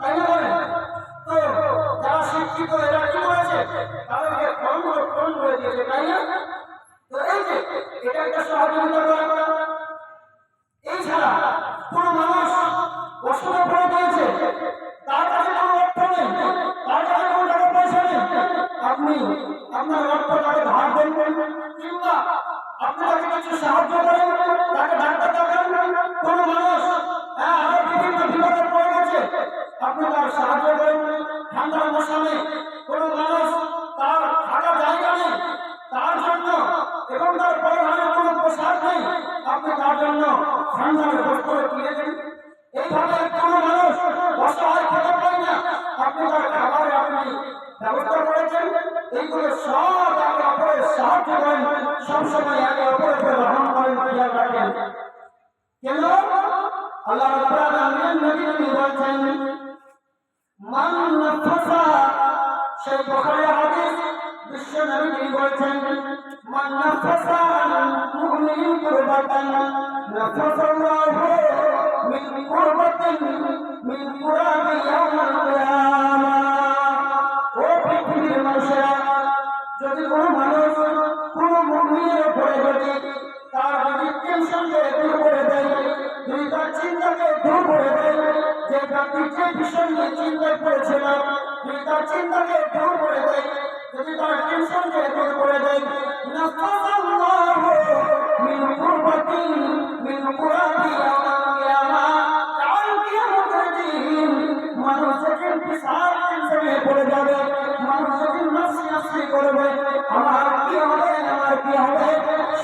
তাই না বলেন? তো যারা শিক্ষিত এরা কি করেছে, তাদেরকে ফর্মগুলো পূরণ করে দিয়েছে, তাই না? তো এই যে এটা একটা সহযোগিতা করা। এছাড়া কোনো মানুষ অসুখে পড়ে গিয়েছে, তার কাছে কোনো অর্থ নেই, তার কাছে কোনো টাকা পয়সা নেই, আপনি আপনার অর্থ তাকে ধার দেবেন, কিংবা আপনি তাকে কিছু সাহায্য করেন, তাকে ডাক্তার দেখান। কোনো মানুষ আরো বিভিন্ন বিপদে পড়ে গেছে, আপনি তার সাহায্য করেন। ঠান্ডার মৌসুমে কোনো মানুষ তার থাকার জায়গা নেই, তার জন্য এবং তার পরিবারের কোনো পোশাক নেই, আপনি তার জন্য ঠান্ডার বস্ত্র কিনে দেন। এইভাবে কোনো মানুষ অসহায় খেতে পায় না, আপনি তার খাবারের আপনি ব্যবস্থা করেছেন। এইগুলো সব একে অপরের সাহায্য করেন, সবসময় একে অপরের উপরে রহম করেন, খেয়াল রাখেন। কেন? আল্লাহ রাব্বুল আলামিন নবী তিনি বলছেন, মান নাফাসা, সেই বুখারী হাদিস, বিশ্ব নবী তিনি বলছেন, মান নাফাসা আন মুমিনিন কুরবাতান নাফাসাল্লাহু মিন কুরবাতিন মিন কুরাবি ইয়াউমিল কিয়ামাহ। ও পৃথিবীর মানুষেরা, যদি কোনো মানুষ কোনো মুমিনের উপরে যদি তার যদি টেনশনকে দূর করে দেয়, যদি তার চিন্তাকে দূর করে দেয়, যে ব্যক্তি যে বিষয় নিয়ে চিন্তায় পড়েছিল যদি তার চিন্তাকে দূর করে দেয়, যদি তার টেনশনকে দূর করে দেয়, নাফাসাল্লাহু মিন কুরবাতিন মিন কুরাবি ইয়াউমিল কিয়ামাহ, কাল কিয়ামতের দিন মানুষ যখন বিশাল টেনশনে পড়ে যাবে, মানুষ যখন নাফসি নাফসি করবে, আমার কি হবে, আমার কি হবে,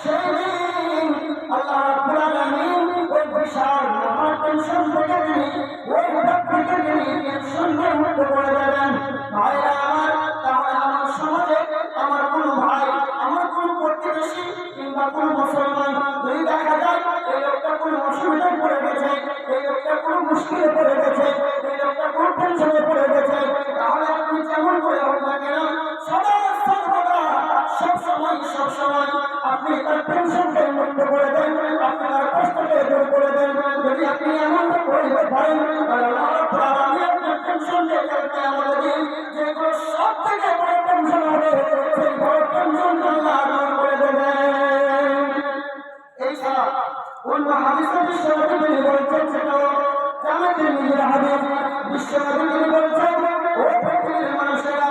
সেই দিন আল্লাহ রাব্বুল আলামিন ওই বিশাল মহা টেনশন থেকে তিনি ওই ব্যক্তিকে তিনি টেনশনকে মুক্ত করে দেবেন। ভাইরা আমার, তাহলে আমার সমাজে আমার কোনো ভাই, আমার কোনো প্রতিবেশী কিংবা কোনো মুসলমান যদি দেখা যায় এই লোকটা কোনো অসুবিধায় পড়ে গেছে, এই লোকটা কোনো মুশকিলে পড়ে গেছে, এই লোকটা কোনো টেনশনে পড়ে গেছে, তাহলে আপনি যেমন করে হোক না কেন সদা সর্বদা সবসময় আপনি তার টেনশনকে মুক্ত করে দেন, আপনি তার কষ্টকে দূর করে দেন। যদি আপনি এমনটা করতে পারেন, তাহলে আল্লাহ রাব্বুল আলামিন আপনার টেনশনকে কালকে আমাদের দিন যেগুলো সব থেকে বড় টেনশন হবে, সেই বড় টেনশনকে আল্লাহ দূর করে দেবেন। এছাড়া অন্য হাদিসে বিশ্বনবী তিনি বলছেন, সেটাও জামাতে নিজের হাদিস, বিশ্বনবী তিনি বলছেন, ও পৃথিবীর মানুষেরা,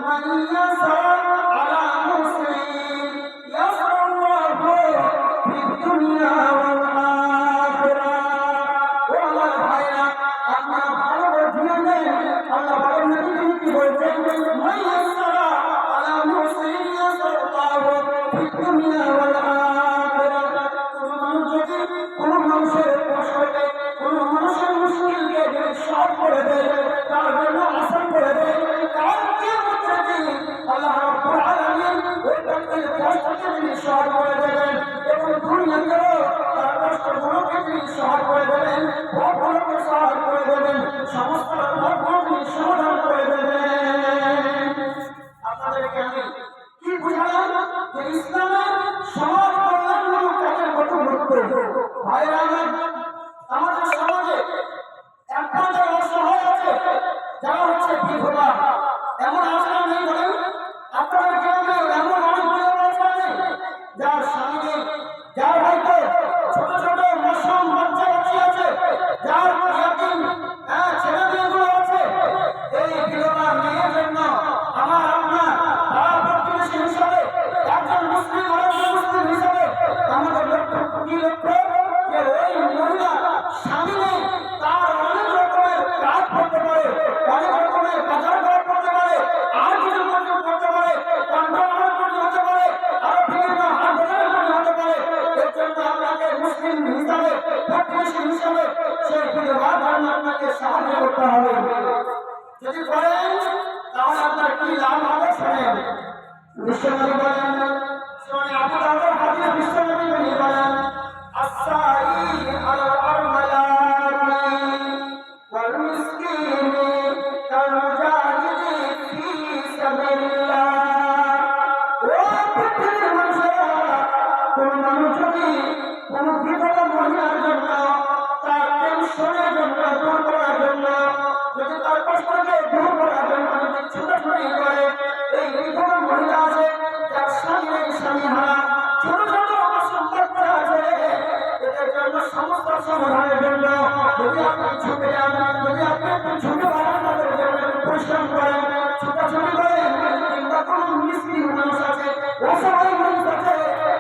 মান ইয়াসার আলা মুসলিম ইয়াসাল্লাহু ফিদ দুনিয়া ওয়াল আখিরাহ। ও আমার ভাইরা, আপনারা ভালো করে শুনে নেন, আল্লাহ বলেন, নবী তিনি কি বলছেন, মান ইয়াসার আলা মুসলিম ইয়াসাল্লাহু ফিদ দুনিয়া ওয়াল আখিরাহ। কোনো মানুষ যদি কোনো মানুষের কষ্টকে, কোনো মানুষের মুশকিলকে যদি সহজ করে দেয়, তার জন্য আসান করে দেয়, কাল কিয়ামতের দিন আল্লাহ রাব্বুল আলামিন ওই ব্যক্তির কষ্টকে তিনি সহজ করে দেবেন এবং দুনিয়াতেও তার কষ্টগুলোকে তিনি সহজ করে দেবেন, ভোগগুলোকে সহজ করে দেবেন, সমস্ত ভোগগুলো তিনি সমাধান করে দেবেন। আপনাদেরকে আমি কি বুঝালাম যে ইসলামের সমাজ কল্যাণমূলক কাজের কত গুরুত্ব। ভাইরা আমার, আমাদের সমাজে একটা অসহায় আছে, কি লক্ষ্য? যে ওই মহিলা স্বামী নেই, তার অনেক রকমের কাজ করতে পারে, অনেক রকমের বাজার করতে পারে, আর কিছু করতে পারে, কন্ট্রোল হতে পারে, আরো বিভিন্ন হাট বাজার হতে পারে। এর জন্য আপনাকে মুসলিম হিসাবে, প্রতিবেশী হিসাবে সেই বিধবা ধর্ম আপনাকে সাহায্য করতে হবে। যদি করেন তাহলে আপনার কি লাভ হবে শোনেন। বিশ্বনবী বলেন, সুনানে আবু দাউদের হাদিস, বিশ্বনবী বলেন, আসসাই আলাল আরমালাতি ওয়াল মিসকিনি কাল মুজাহিদি ফি সাবিলিল্লাহ। ও পৃথিবীর মানুষেরা, কোন মানুষ যদি কোন বিধবা মহিলার জন্য, তার টেনশনের জন্য দূর করার জন্য, যদি তার কষ্টকে দূর করার জন্য যদি ছোটাছুটি করে, এই বিধবা মহিলা আছে যার স্বামী নেই, স্বামী হারা, ছোট ছোট সম্পর্ক আছে, এদের জন্য সমস্ত সমাধানের জন্য যদি আপনি ছুটে যান, যদি আপনি একটু ছুটে বাড়ান, তাদের জন্য পরিশ্রম করেন, ছোটাছুটি করেন, কিংবা কোন মিসকিন মানুষ আছে, অসহায় মানুষ আছে,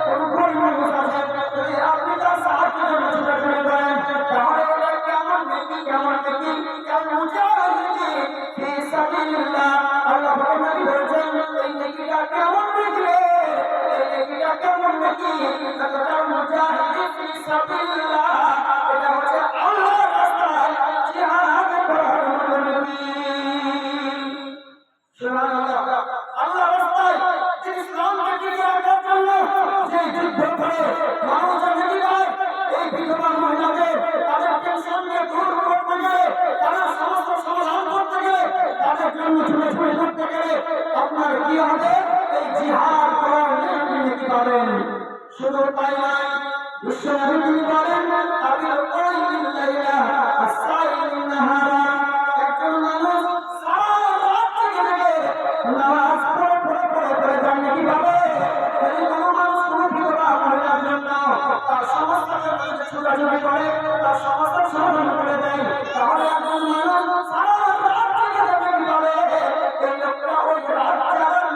কোন গরিব মানুষ আছে, যদি আপনি তার সাহায্যের জন্য ছোটাছুটি করেন, তাহলে এটা কেমন নেকি, কেমন নেকি, কেমন মুজাহিদি ফি সাবিলিল্লাহ। আল্লাহ নবী বলেছেন, এই নেকিটা কেমন নেকি, এই নেকিটা কেমন নেকি, এটা মুজাহিদি ফি সাবিলিল্লাহ, এটা হচ্ছে আল্লাহর রাস্তায় জিহাদ করার মতো নেকি। সুবহানাল্লাহ। আল্লাহর রাস্তায় ইসলামকে টিকিয়ে রাখার জন্য যে যুদ্ধ করে মানুষ নেকি পায়, এই বিধবা মহিলাকে তাদের টেনশনকে দূর করতে গেলে, তাদের সমস্ত সমাধান করতে গেলে, তাদের জন্য ছুটাছুটি করতে গেলে আপনার কি হবে? এই জিহাদ করার নেকি পাবেন। শুধু তাই নয়, বিশ্বনবী তিনি বলেন, আবিল কাইমিন লাইলা আসাইমিন নাহারা। একজন মানুষ সারা রাত জেগে নামাজ পড়ে তার নেকি পাবে। যদি কোনো মানুষ কোনো বিধবা মহিলার জন্য তার সমস্ত ছোটাছুটি করে, তার সমস্ত সমাধান করে দেয়, তাহলে একজন মানুষ সারা রাত জেগে নেকি পাবে। এই লোকটা ওই রাত জাগার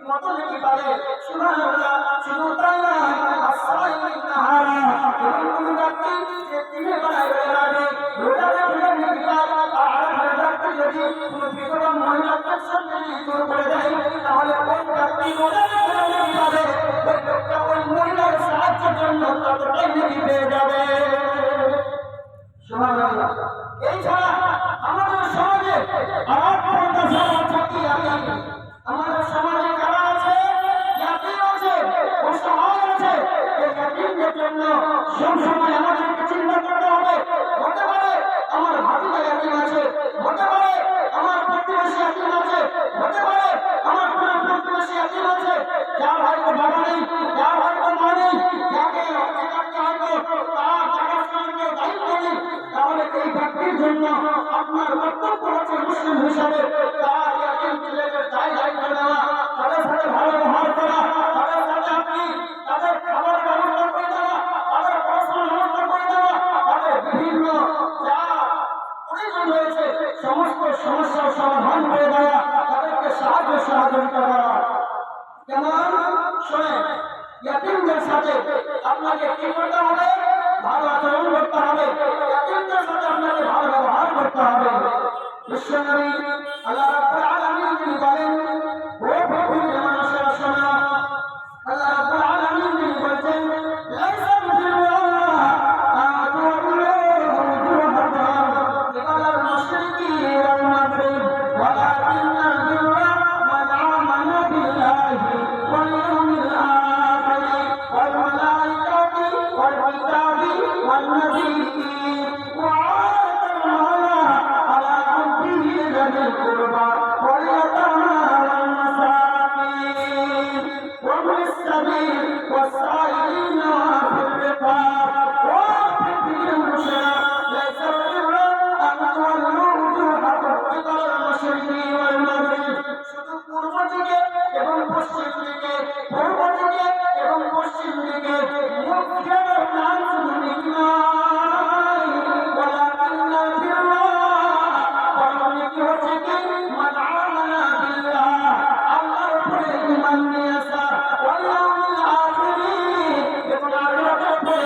মতো নেকি পাবে। সুবহানাল্লাহ। শুধু তাই নয়, আসাইমিন নাহারা, কোন ব্যক্তি যে দিনের বেলায় রোজা রেখে নেকি পায়, আর ব্যক্তি যদি কোনো বিধবা মহিলার টেনশনকে দূর করে দেয়, তাহলে ওই ব্যক্তি রোজা রেখে নেকি পাবে। ওই লোকটা ওই মহিলার সাহায্যের জন্য ততটাই নেকি পেয়ে যাবে। সুবহানাল্লাহ। এই ছাড়া আমাদের সমাজে আর কোনটা সমাজ থাকি আমি, আমাদের সমাজে কারা আছে? ইয়াতীম আছে, অসহায় আছে। এই ইয়াতীমদের জন্য সবসময় আমাদেরকে চিন্তা করতে হবে। হতে পারে আমার ভাতিজা ইয়াতীম আছে, হতে পারে আমার প্রতিবেশী ইয়াতীম আছে, হতে পারে আমার কোন প্রতিবেশী ইয়াতীম আছে, যার হয়তো বাবা নেই, যার হয়তো মা নেই, যাকে হয়তো তার দেখাশোনার দায়িত্ব নেই। তাহলে এই ব্যক্তির জন্য আপনার কর্তব্য হচ্ছে মুসলিম হিসাবে তার ইয়াতীম ছেলেদের দায়িত্ব নেওয়া, তাদের সাথে ভালো ব্যবহার করা, তাদের সাথে আপনি তাদের খাবার ব্যবস্থা করে দেওয়া, তাদের পড়াশোনার ব্যবস্থা করে দেওয়া, তাদের বিভিন্ন যা প্রয়োজন রয়েছে সমস্ত সমস্যার সমাধান করে দেওয়া, তাদেরকে সহযোগিতা করা। কেমন? শোনেন, ইয়াতীমদের সাথে আপনাকে কি করতে হবে? ভালো আচরণ করতে হবে। ইয়াতীমদের সাথে আপনাকে ভালো ব্যবহার করতে হবে। বিশ্বনবী আল্লাহ রাব্বুল আলামিন তিনি বলেন, ও পৃথিবীর মানুষেরা শোনো, আল্লাহ রাব্বুল আলামিন তিনি বলেন, লাইসা বিল-বিররা আন তুওয়াল্লু উজুহাকুম কিবালাল মাশরিকি ওয়াল মাগরিব ওয়ালাকিন্নাল বিররা মান আমানা বিল্লাহি ওয়াল ইয়াউমিল আখির ওয়াল মালাইকাতি ওয়াল কিতাবি ওয়ান নাবিয়্যিন ওয়া আতাল মালা আলা হুব্বিহি যাবিল কুরবা ওয়াল ইয়াতামা ওয়াল মাসাকিন ওয়া ফিস সাবিল ওয়াস সাইলিনা ফির রিকাব। ওয়া পৃথিবীর মানুষেরা, লাইসা বিল-বিররা আন তুওয়াল্লু উজুহাকুম কিবালাল মাশরিকি ওয়াল মাগরিব, শুধু পূর্ব দিকে এবং পশ্চিম দিকে, পূর্ব দিকে এবং পশ্চিম দিকে মুখ ফেরানোর নাম শুধু নেকি নয়। ওয়ালাকিন্নাল বিররা, বরং নেকি হচ্ছে কি? মান আমানা বিল্লাহ, আল্লাহর উপরে ঈমান নিয়ে আসা, ওয়াল ইয়াউমিল আখির, এবং আখিরাতের উপরে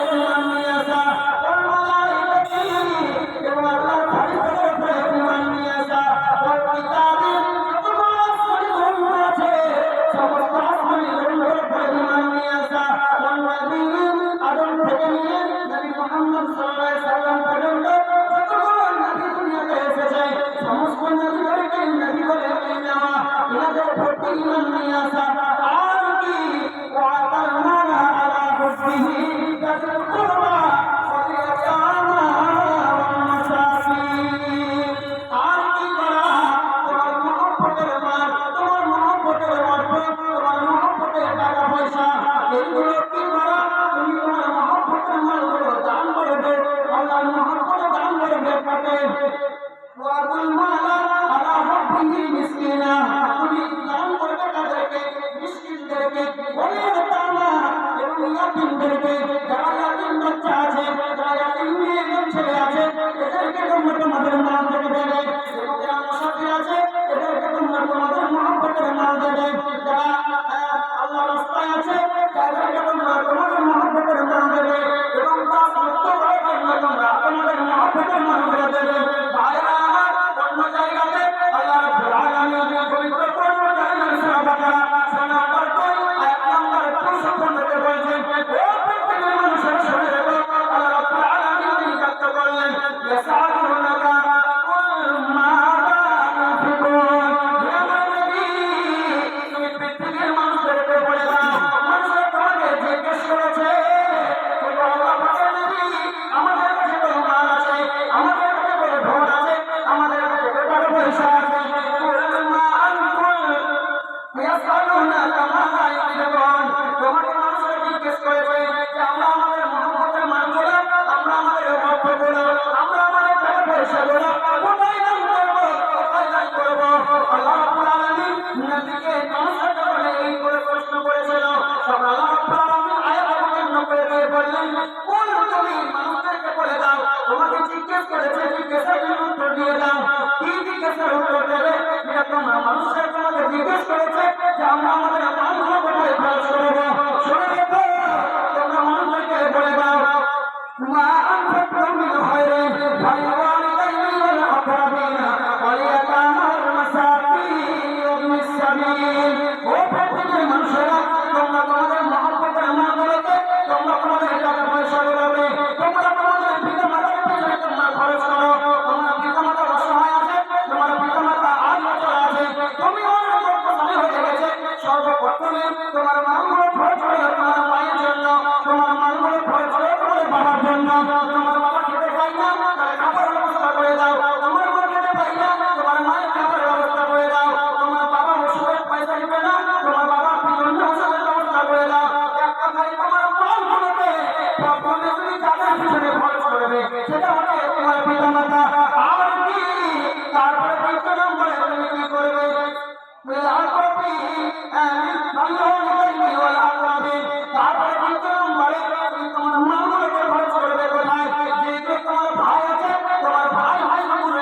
ইয়াতিমদেরকে, যারা ইয়াতিম বাচ্চা আছে, যারা ইয়াতিম মেয়ে ছেলে আছে, এদেরকে তোমরা তোমাদের মাল থেকে দেবে। এবং যারা মুসাফির আছে, এদেরকে তোমরা তোমাদের মহব্বতের মাল দেবে। যারা আল্লাহ রাস্তায় আছে, তাদেরকে তোমরা তোমাদের মহব্বতের মাল দেবে। এবং তার মুক্ত করে তোমরা তোমাদের মহব্বতের মালগুলো দেবে। ভাইরা আমার, অন্য জায়গাতে আল্লাহ রাব্বুল আলামিন পবিত্র কোরআন কারীমের সূরা বাকারা সূরা নম্বর 2 আয়াত নম্বর 65 বলেছেন, ও পৃথিবীর মানুষেরা শুনে রেখো, আল্লাহ রাব্বুল আলামিন তিনি ব্যক্ত করলেন, ইয়াসআলুনাকা কুল মাযা ইউনফিকুন। হে আমার নবী, তুমি পৃথিবীর মানুষদেরকে বলে দাও, মানুষরা তোমাকে জিজ্ঞেস করেছে, বলো আল্লাহ পাকের নবী, আমাদের কাছে তো মাল আছে, আমাদের কাছে তো ধন আছে, আমাদের কাছে তো টাকা পয়সা আছে, কুল মা আনকুল ইয়াসআলুনাকা মাযা ইউনফিকুন। তোমাকে মানুষরা জিজ্ঞেস করেছে যে আমরা আমাদের মহব্বতের মালগুলো, আমরা আমাদের মহব্বতগুলো, আমরা আমাদের টাকা পয়সাগুলো কোথায় দান করবো, কোথায় দান করবো? আল্লাহ রাব্বুল আলামিন নবীকে মানুষরা যখন এই করে প্রশ্ন করেছিল, তখন আল্লাহ রাব্বুল আলামিন আয়াত অবতীর্ণ করে দিয়ে বললেন, কুল, তুমি মানুষদেরকে বলে দাও, তোমাকে জিজ্ঞেস করেছে, জিজ্ঞাসার উত্তর দিয়ে দাও। কি জিজ্ঞাসার উত্তর দেবে? এটা তোমরা মানুষরা তোমাকে জিজ্ঞেস করেছে যে আমরা আমাদের মালগুলো কোথায় খরচ করবো। শুনে রেখো, তোমরা মানুষদেরকে বলে দাও, মা আনফাকতুম মিন খায়রিন ফালিওয়ালিদাইনি ওয়াল আকরাবিনা ওয়াল ইয়াতামা ওয়াল মাসাকিন ওয়া ইবনিস সাবিল। ও পৃথিবীর মানুষেরা, তোমরা তোমাদের মহব্বতের মালগুলোকে, তোমরা তোমাদের টাকা পয়সাগুলোকে, তোমরা তোমাদের পিতামাতার পেছনে তোমরা খরচ করো। তোমার পিতামাতা অসহায় আছে, তোমার পিতামাতা আজ বছর আছে, তুমি অনেক অর্থশালী হয়ে গেছে, সর্বপ্রথমে তোমার মালগুলো খরচ করো তোমার মায়ের জন্য, তোমার মালগুলো খরচ করো তোমার বাবার জন্য। তোমার বাবা খেতে পাই না, তার খাবারের ব্যবস্থা করে দাও। তোমার মা খেতে পাই না, তোমার মায়ের খাবারের ব্যবস্থা করে দাও। তোমার বাবা ওষুধের পয়সা দিবে না, তোমার বাবা জন্য ওষুধের ব্যবস্থা করে দাও। এক কথায় তোমার মালগুলোকে প্রথমে তুমি যাদের পিছনে খরচ করবে, সেটা হচ্ছে তোমার পিতামাতা। আর কি? তারপরে দ্বিতীয় নম্বরে তুমি কি করবে? তারপরে দ্বিতীয় নম্বরে তুমি তোমার মালগুলোকে খরচ করবে কোথায়? যে তোমার ভাই আছে, তোমার ভাই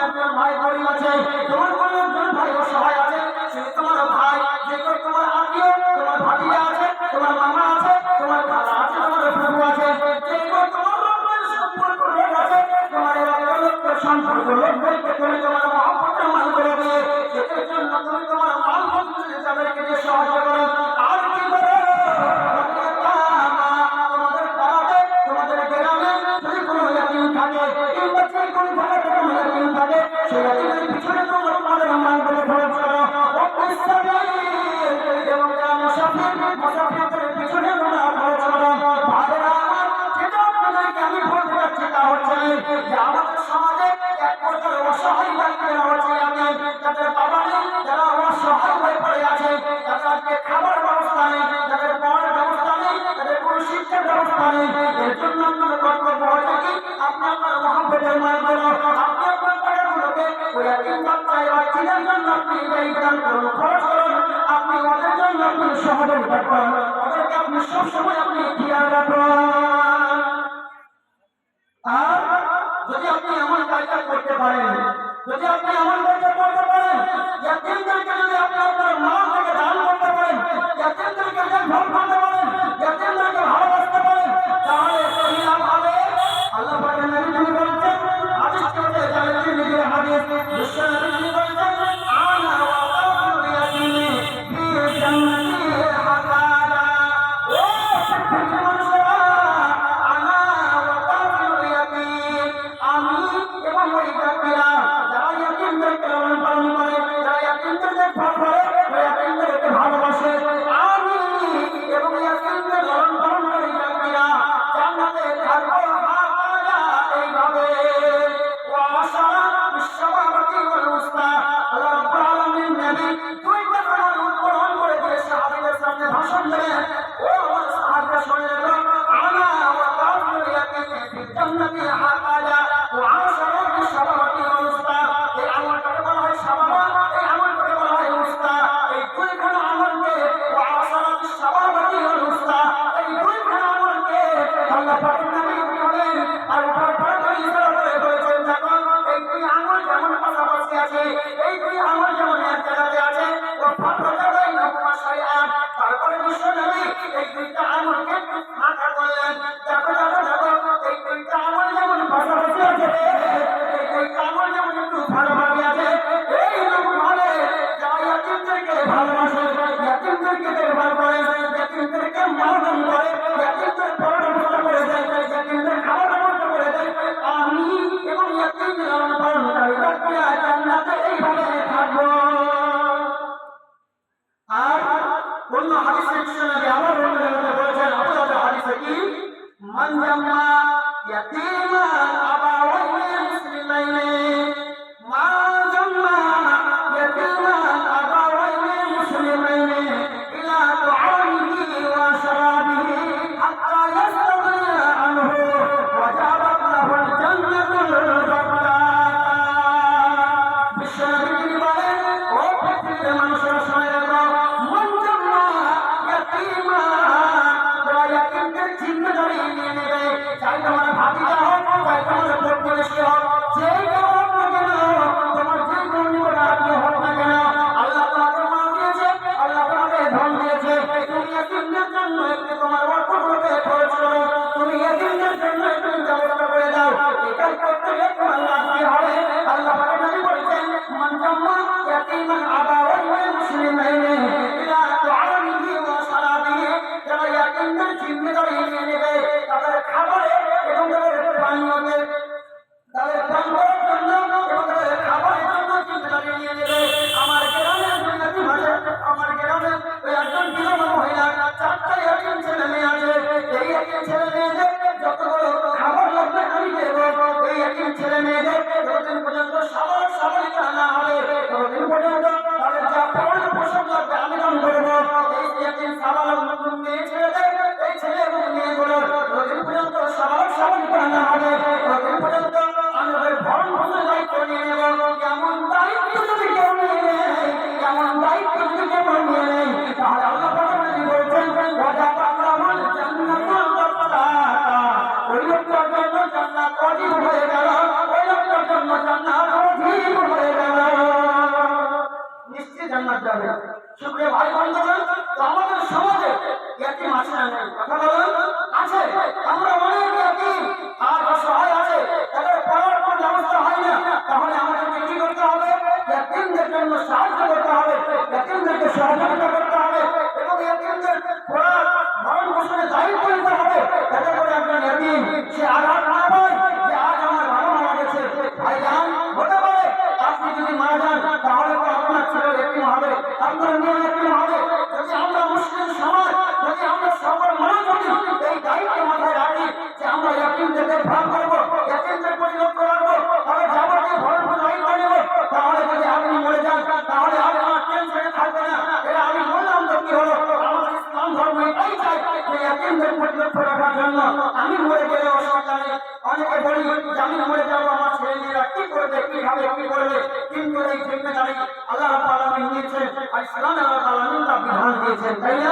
একজন ভাই গরিব আছে, তোমার কোনো একজন ভাই অসহায় আছে, সে তোমার ভাই। যে তোমার আত্মীয়, তোমার ভাতিজা আছে, তোমার মামা আছে, তোমার দাদা আছে, তোমার ফুফু আছে, যে তোমার রক্তের সম্পর্ক লোক আছে, তোমার রক্তের সম্পর্ক লোকদেরকে তুমি তোমার মহব্বতের মালগুলো দিয়ে, এদের জন্য তুমি তোমার মাল বন্ধুদের তাদেরকে দিয়ে সাহায্য করো। আর কি করো? তোমাদের পাড়াতে, তোমাদের গ্রামে যদি কোনো ইয়াতিম থাকে, কিংবা যে কোনো জায়গাতে কোনো ইয়াতিম থাকে, সেই ইয়াতিমের পিছনে তোমরা তোমাদের মালগুলো খরচ করো। এবং যারা মুসাফিরদের পিছনে তোমরা খরচ করো। ভাইরা আমার, যেটা আপনাদেরকে আমি বলতে চাচ্ছি তা হচ্ছে যে আমাদের সমাজে এক প্রকার অসহায় ব্যক্তিরা হচ্ছে যাদের বাবা নেই, যারা অসহায় হয়ে পড়ে আছে, যাদের আজকে খাবার ব্যবস্থা নেই, যাদের পড়ার ব্যবস্থা নেই, যাদের কোনো শিক্ষার ব্যবস্থা নেই। এর জন্য আপনার কর্তব্য হচ্ছে কি, আপনি আপনার মহব্বতের মালগুলো, আপনি আপনার টাকাগুলোকে ওই ইয়াতিম বাচ্চা বাচ্চাদের জন্য আপনি দান করুন, খরচ করুন। আপনি ওদের জন্য আপনি সহযোগিতা করুন, ওদেরকে আপনি সবসময় আপনি খেয়াল রাখুন। আর যদি আপনি এমন কাজটা করতে পারেন, যদি আপনি এমন কাজটা করতে পারেন, ইয়াতিমদেরকে যদি আপনি আপনার মাল থেকে দান করতে পারেন, ইয়াতিমদেরকে যদি ধন করতে পারেন, ইয়াতিমদেরকে ভালোবাসতে পারেন, তাহলে কি লাভ হবে? আল্লাহ পাকের নবী তিনি বলেছেন, হাদিসটি হচ্ছে জালালউদ্দিন নিজের হাদিস, বিশ্ব নবী তিনি বলেছেন, আনা ওয়া কাফিরুল ইয়াতিমি ফি জান্নাতিল হাকালা। এই দুইটা আমলকে মাথা করলেন। দেখো দেখো দেখো, এই দুইটা আমল যেমন পাশাপাশি আছে, এই দুইটা আমল যেমন একটু ভালোভাবে আছে, এইরকম ভাবে যারা ইয়াতীমদেরকে ভালোবাসে, ইয়াতীমদেরকে দেখভাল করে, ইয়াতীমদেরকে মানন করে, ইয়াতীমদের পড়াশোনা করে দেয়, ইয়াতীমদের খাবার ব্যবস্থা করে দেয়, আমি এবং ইয়াতীমদের লালন পালনকারী ব্যক্তিরা জান্নাতে এইভাবে থাকবো। আর অন্য হাদিসে বিশ্বনবী আবার অন্য জায়গাতে বলেছেন, আবু হাদিসে কি, মান জাম্মা ইয়াতীমান আবাওয়াইহি মুসলিমাইনি, মা জাম্মা ইয়াতীমান আবাওয়াইহি মুসলিমাইনি ইলা তুআমিহি ওয়া শারাবিহি হাত্তা ইয়াস্তাগনিয়া আনহু ওয়া জাবাত লাহুল জান্নাতুল বাররা। বিশ্বনবী তিনি বলেন, ও পৃথিবীর মানুষেরা শুনে রাখো, মান জাম্মা ইয়াতীমান, যারা ইয়াতীমদের জিম্মেদারি নিয়ে নেবে, চাই তোমার ভাতিজা হোক, চাই তোমার প্রতিবেশী হোক, যেই কেউ হোক না কেন, তোমার যে কোনো নিকট আত্মীয় হোক না কেন, আল্লাহ তোমাকে মা দিয়েছে, আল্লাহ তোমাকে ধন দিয়েছে, তুমি ইয়াতীমদের জন্য একটু তোমার অর্থগুলোকে খরচ করো, তুমি ইয়াতীমদের জন্য একটু ব্যবস্থা করে দাও। এটাই করতে গেলে তোমার লাভই হবে। আল্লাহ পাক নবী বলেছেন, মান জাম্মা ইয়াতীমান আবাওয়াইহি মুসলিমাইনি ইলা তুআমিহি ওয়া শারাবিহি, যারা ইয়াতীমদের জিম্মেদারি নিয়ে নেবে, তাদের খাবারে এবং তাদের পানীয়তে, তাদের পান করার জন্য এবং তাদের খাবারের জন্য জিম্মেদারি নিয়ে নেবে। আমার গ্রামে দুই ইয়াতীম আছে, আমার গ্রামে ওই একজন বিধবা মহিলা, 4টা ইয়াতীম ছেলে মেয়ে আছে। এই ইয়াতীম ছেলে মেয়েদের যতগুলো খাবার লাগবে আমি দেবো। এই ইয়াতীম ছেলে মেয়েদের যতদিন পর্যন্ত সাবান সাবানিকা না হবে, ততদিন পর্যন্ত তাদের যা পড়ার পোশাক লাগবে আমি দান করবো। এই ইয়াতীম সাবান নতুন মেয়ে ছেলেদের, এই ছেলে এবং মেয়েগুলোর যতদিন পর্যন্ত সাবান সাবানিকা না হবে, ততদিন পর্যন্ত আমি ওদের ভরণ পোষণের দায়িত্ব নিয়ে নেব। কেমন দায়িত্ব যদি কেউ নিয়ে নেয়, কেমন দায়িত্ব যদি কেউ নিয়ে নেয়, তাহলে আল্লাহ পাক বলছেন, ওয়াজাবাত লাহুল জান্নাতুল বাররা, ওই লোকটার জন্য জান্নাত ওয়াজিব হয়ে গেল, ওই লোকটার জন্য জান্নাত ওয়াজিব হয়ে গেল, নিশ্চয়ই জান্নাত যাবে। সুপ্রিয় ভাই বন্ধুগণ, তো আমাদের সমাজে ইয়াতীম আছে না নেই? কথা বলেন, আছে। আমরা অনেক ইয়াতীম আর অসহায় আছে, তাদের পড়ার কোনো ব্যবস্থা হয় না। তাহলে আমাদেরকে কি করতে হবে? ইয়াতীমদের জন্য সাহায্য করতে হবে, ইয়াতীমদেরকে সহযোগিতা করতে হবে এবং ইয়াতীমদের পড়ার ভরণ পোষণের দায়িত্ব নিতে হবে, যাতে করে একজন ইয়াতীম সে আঘাত না পায় যে আজ আমার বাবা মারা গেছে। ভাইজান, হতে পারে আপনি যদি মারা যান তাহলে তো আপনার ছেলে ইয়াতীম হবে, আপনার মেয়ে ইয়াতীম হবে। যদি আমরা মুসলিম সমাজ, যদি আমরা সকল মানুষ যদি এই দায়িত্ব মাথায় রাখি যে আমরা ইয়াতীমদের দেখভাল করবো, ইয়াতীমদের প্রতি লক্ষ্য রাখবো, তাহলে যাবতীয় ভরণ পোষণ দায়িত্ব নেব, তাহলে যদি আপনি মরে যান তাহলে আপনার টেনশনে থাকবে না। এরা আমি বললাম তো কি হলো, আমাদের ইসলাম ধর্ম এটাই চাই যে ইয়াতীমদের প্রতি লক্ষ্য রাখার জন্য। আমি মরে গেলে অসুবিধা নেই, অনেকে বলি যে আমি মরে যাবো, আমার ছেলে মেয়েরা কি করবে, কিভাবে কি করবে, কিন্তু এই জিম্মেদারি আল্লাহ রাব্বুল আলামিন নিয়েছেন আর ইসলামে আল্লাহ তাআলা তা বিধান দিয়েছেন, তাই না?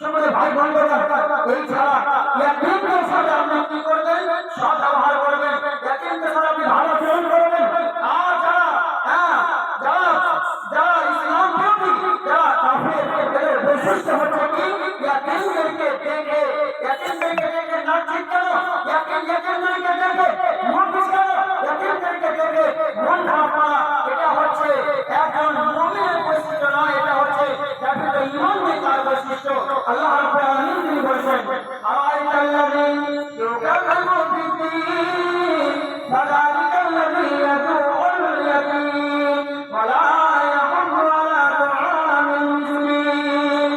সকলে ভাই বন্ধুরা, এই ছাড়া ইয়াতীমদের সাথে আপনি কি করবেন? সৎ ব্যবহার করবেন, ইয়াতীমদের সাথে আপনি ভালো আচরণ করবেন। আর যারা যারা যারা ইসলাম বিরোধী, যারা কাফের, এদের বৈশিষ্ট্য হচ্ছে কি? ইয়াতীমদেরকে দেখে, ইয়াতীমদেরকে দেখে না ঠিক কেন, ইয়াতীমদেরকে দেখে মন বুঝানো, ইয়াতীমদেরকে দেখে মন খারাপ করা, এটা হচ্ছে একজন মুমিনের বৈশিষ্ট্য নয়, এটা হচ্ছে যাদের ঈমান নেই তার বৈশিষ্ট্য। আল্লাহ রাব্বুল আলামিন তিনি বলেছেন, আরাইতাল্লাযী ইউকাযযিবু বিদ্দীন ফাযালিকাল্লাযী ইয়াদউল ইয়াতীম ওয়া লা ইয়াহুদ্দু আলা তুআমিল মিসকিন।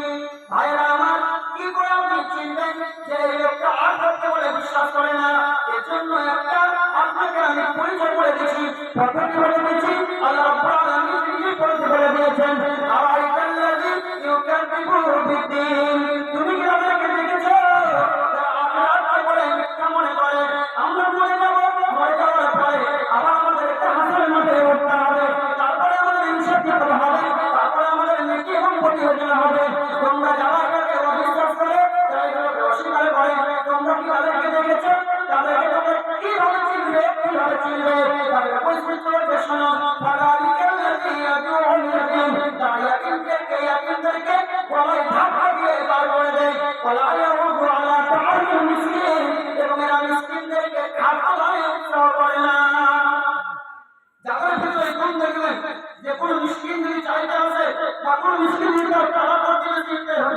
ভাইরা আমার, কি করে আপনি চিনবেন যে এই লোকটা আর করতে বলে বিশ্বাস করে না? এর জন্য একটা আপনাকে আমি পরিচয় করে দিচ্ছি, পদ্ধতি বলে দিচ্ছি। আল্লাহ রাব্বুল আলামিন তিনি বলে দিয়েছেন, আরাইতাল্লাযী ইউকাযযিবু বিদ্দীন, তুমি কি আমাকে দেখেছো? আপনারা বলে মিথ্যা মনে করে আমরা মরে যাবো, মরে যাওয়ার পরে আবার আমাদের একটা হাসরের মাঠে উঠতে হবে, তারপরে আমাদের ইনসাফ দিতে হবে, তারপরে আমাদের নেকি এবং প্রতিবেদন হবে। তোমরা যারা এটাকে অবিশ্বাস করে, যারা এটাকে অস্বীকার করে, তোমরা কি তাদেরকে দেখেছো? তাদেরকে তোমরা কিভাবে চিনবে? কিভাবে চিনবে? তাদের বৈশিষ্ট্য শোনো, ফাযালিকাল্লাযী ইয়াদউল ইয়াতীম, তারা ইয়াতীমদেরকে গলায় ধাক্কা দিয়ে বার করে দেয়। ওয়ালা ইয়াউযু আলা তাআমিল মিসকিন, এবং এরা মিসকিনদেরকে খাদ্য-দানে উৎসাহ করে না। যাদের ভিতরে গুণ দেখবেন, যে কোনো মিসকিন যদি চাইতে আসে বা কোনো মিসকিন যদি তার টাকা করতে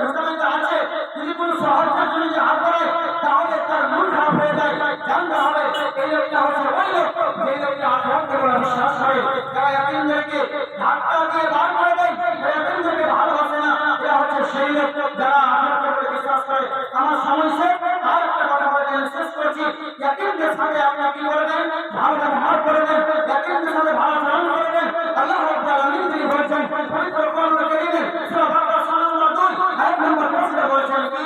হিসাবে আছে, যদি কোনো সাহায্যের জন্য যে হাত বাড়ায়, তাহলে তার মন খারাপ হয়ে যায়। জানতে হবে এই লোকটা হচ্ছে ওই লোক, যে লোকটা আল্লাহকে বলে বিশ্বাস করে, যারা ইয়াতীমদেরকে ধাক্কা দিয়ে বার করে দেয়, ইয়াতীমদেরকে ভালোবাসে না, এরা হচ্ছে সেই লোক যারা আল্লাহকে বলে বিশ্বাস করে। আমার সময় শেষ, আর একটা কথা বলে শেষ করছি। ইয়াতীমদের সাথে আপনি কি করবেন? ভালো ব্যবহার করবেন, ইয়াতীমদের সাথে ভালো আচরণ করবেন। আল্লাহ রাব্বুল আলামিন তিনি বলেছেন পবিত্র কোরআনুল কারীমে সূরা বাকারা 2 আয়াত নম্বর 5 বলেছেন কি,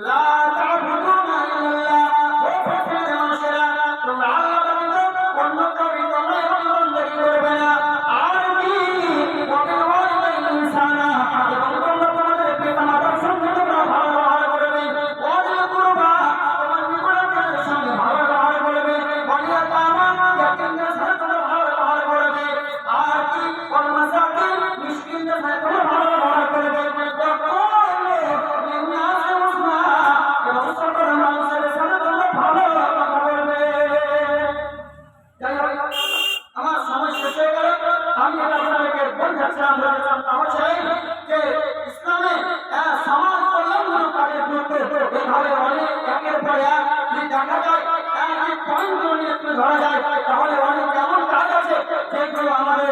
লা তা'বুদুনা ইল্লাল্লাহ, ও পৃথিবীর মানুষেরা, তোমরা আল্লাহর ব্যতীত অন্য কাউকে তোমরা ইবাদত করবে না। আর কি ওয়া বিল ওয়ালিদাইনি ইহসানা, এবং তোমরা তোমাদের পিতামাতার সঙ্গে তোমরা ভালো ব্যবহার করবে। ওয়া বিল কুরবা, তোমার নিকটাত্মীয়দের সঙ্গে ভালো ব্যবহার করবে। ওয়াল ইয়াতামা, ইয়াতীমদের সাথে তোমরা ভালো ব্যবহার করবে। আর কি ওয়াল মাসাকিন, মিসকিনদের সাথে তোমরা ভালো ব্যবহার করবে। এবং সকল মানুষের সাথে তোমরা ভালো ব্যবহার করবে। যাই হোক, আমার সময় শেষ হয়ে গেল। আমি এটা আপনাদেরকে বোঝাচ্ছিলাম তা হচ্ছে যে ইসলামে সমাজ কল্যাণমূলক কাজের মধ্যে এভাবে অনেক একের পর এক যদি দেখা যায়, এক পয়েন্টগুলো নিয়ে একটু ধরা যায়, তাহলে অনেক এমন কাজ আছে যেগুলো আমাদের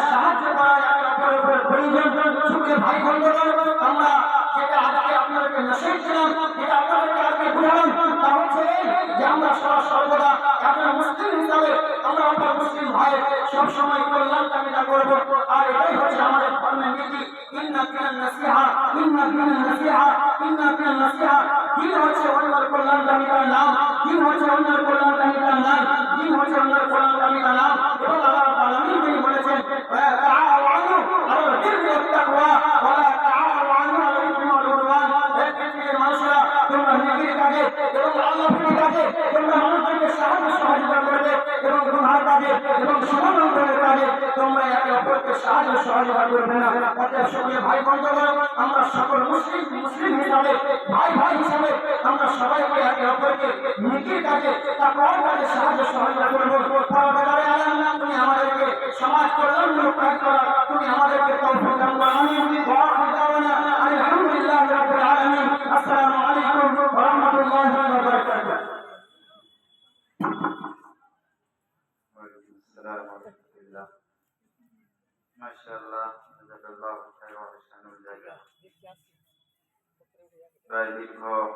সাহায্য করা একে অপরের উপর প্রয়োজন। সুখে ভাই বন্ধুগণ, আমরা যেটা আজকে আপনাদেরকে মেসেজ দিলাম, যেটা আপনাদেরকে আজকে বুঝালাম, তা হচ্ছে যে আমরা সর্বদা একটা মুসলিম হিসাবে আমরা অপর মুসলিম ভাইয়ের সবসময় কল্যাণ কামনা করব। আর এটাই হচ্ছে আমাদের ধর্মের নীতি। ইন্না দিনান নাসিহা, ইন্না দিনান নাসিহা, ইন্না দিনান নাসিহা। দিন হচ্ছে অন্যের কল্যাণকামিতার নাম, দিন হচ্ছে অন্যের কল্যাণকামিতার নাম, দিন হচ্ছে অন্যের কল্যাণকামিতার নাম। এবং আল্লাহ রাব্বুল আলামিন তিনি বলেছেন, তাআওয়ানু আলাল বিররি ওয়াত তাকওয়া ওয়া লা তাআওয়ানু আলাল ইসমি ওয়াল উদওয়ান। হে পৃথিবীর মানুষেরা, তোমরা নেকির কাজে এবং আল্লাহর ভীতির কাজে তোমরা মানুষদেরকে সহযোগিতা করবে, এবং গুনাহের কাজে এবং সীমালঙ্ঘনের কাজে তোমরা একে অপরকে সহযোগিতা করবে না। অতএব সকলে ভাই বন্ধুগণ, আমরা সকল মুসলিম হিসাবে, ভাই হিসাবে আমরা সবাইকে একে অপরকে নেকির কাজে, তাকওয়ার কাজে সহযোগিতা করব। পরবর্তীকালে আল্লাহ তুমি আমাদেরকে সমাজ কল্যাণমূলক কাজ করা, তুমি আমাদেরকে তৌফিক দান করো। আমিন। ওয়া আখিরু দাওয়ানা আলহামদুলিল্লাহি রাব্বিল আলামিন। আসসালামু আলাইকুম ওয়া রাহমাতুল্লাহি ওয়া বারাকাতুহু। মাশাআল্লাহ, জাযাকাল্লাহু খাইরান ওয়া আহসানুল জাযা। প্রায় দীর্ঘ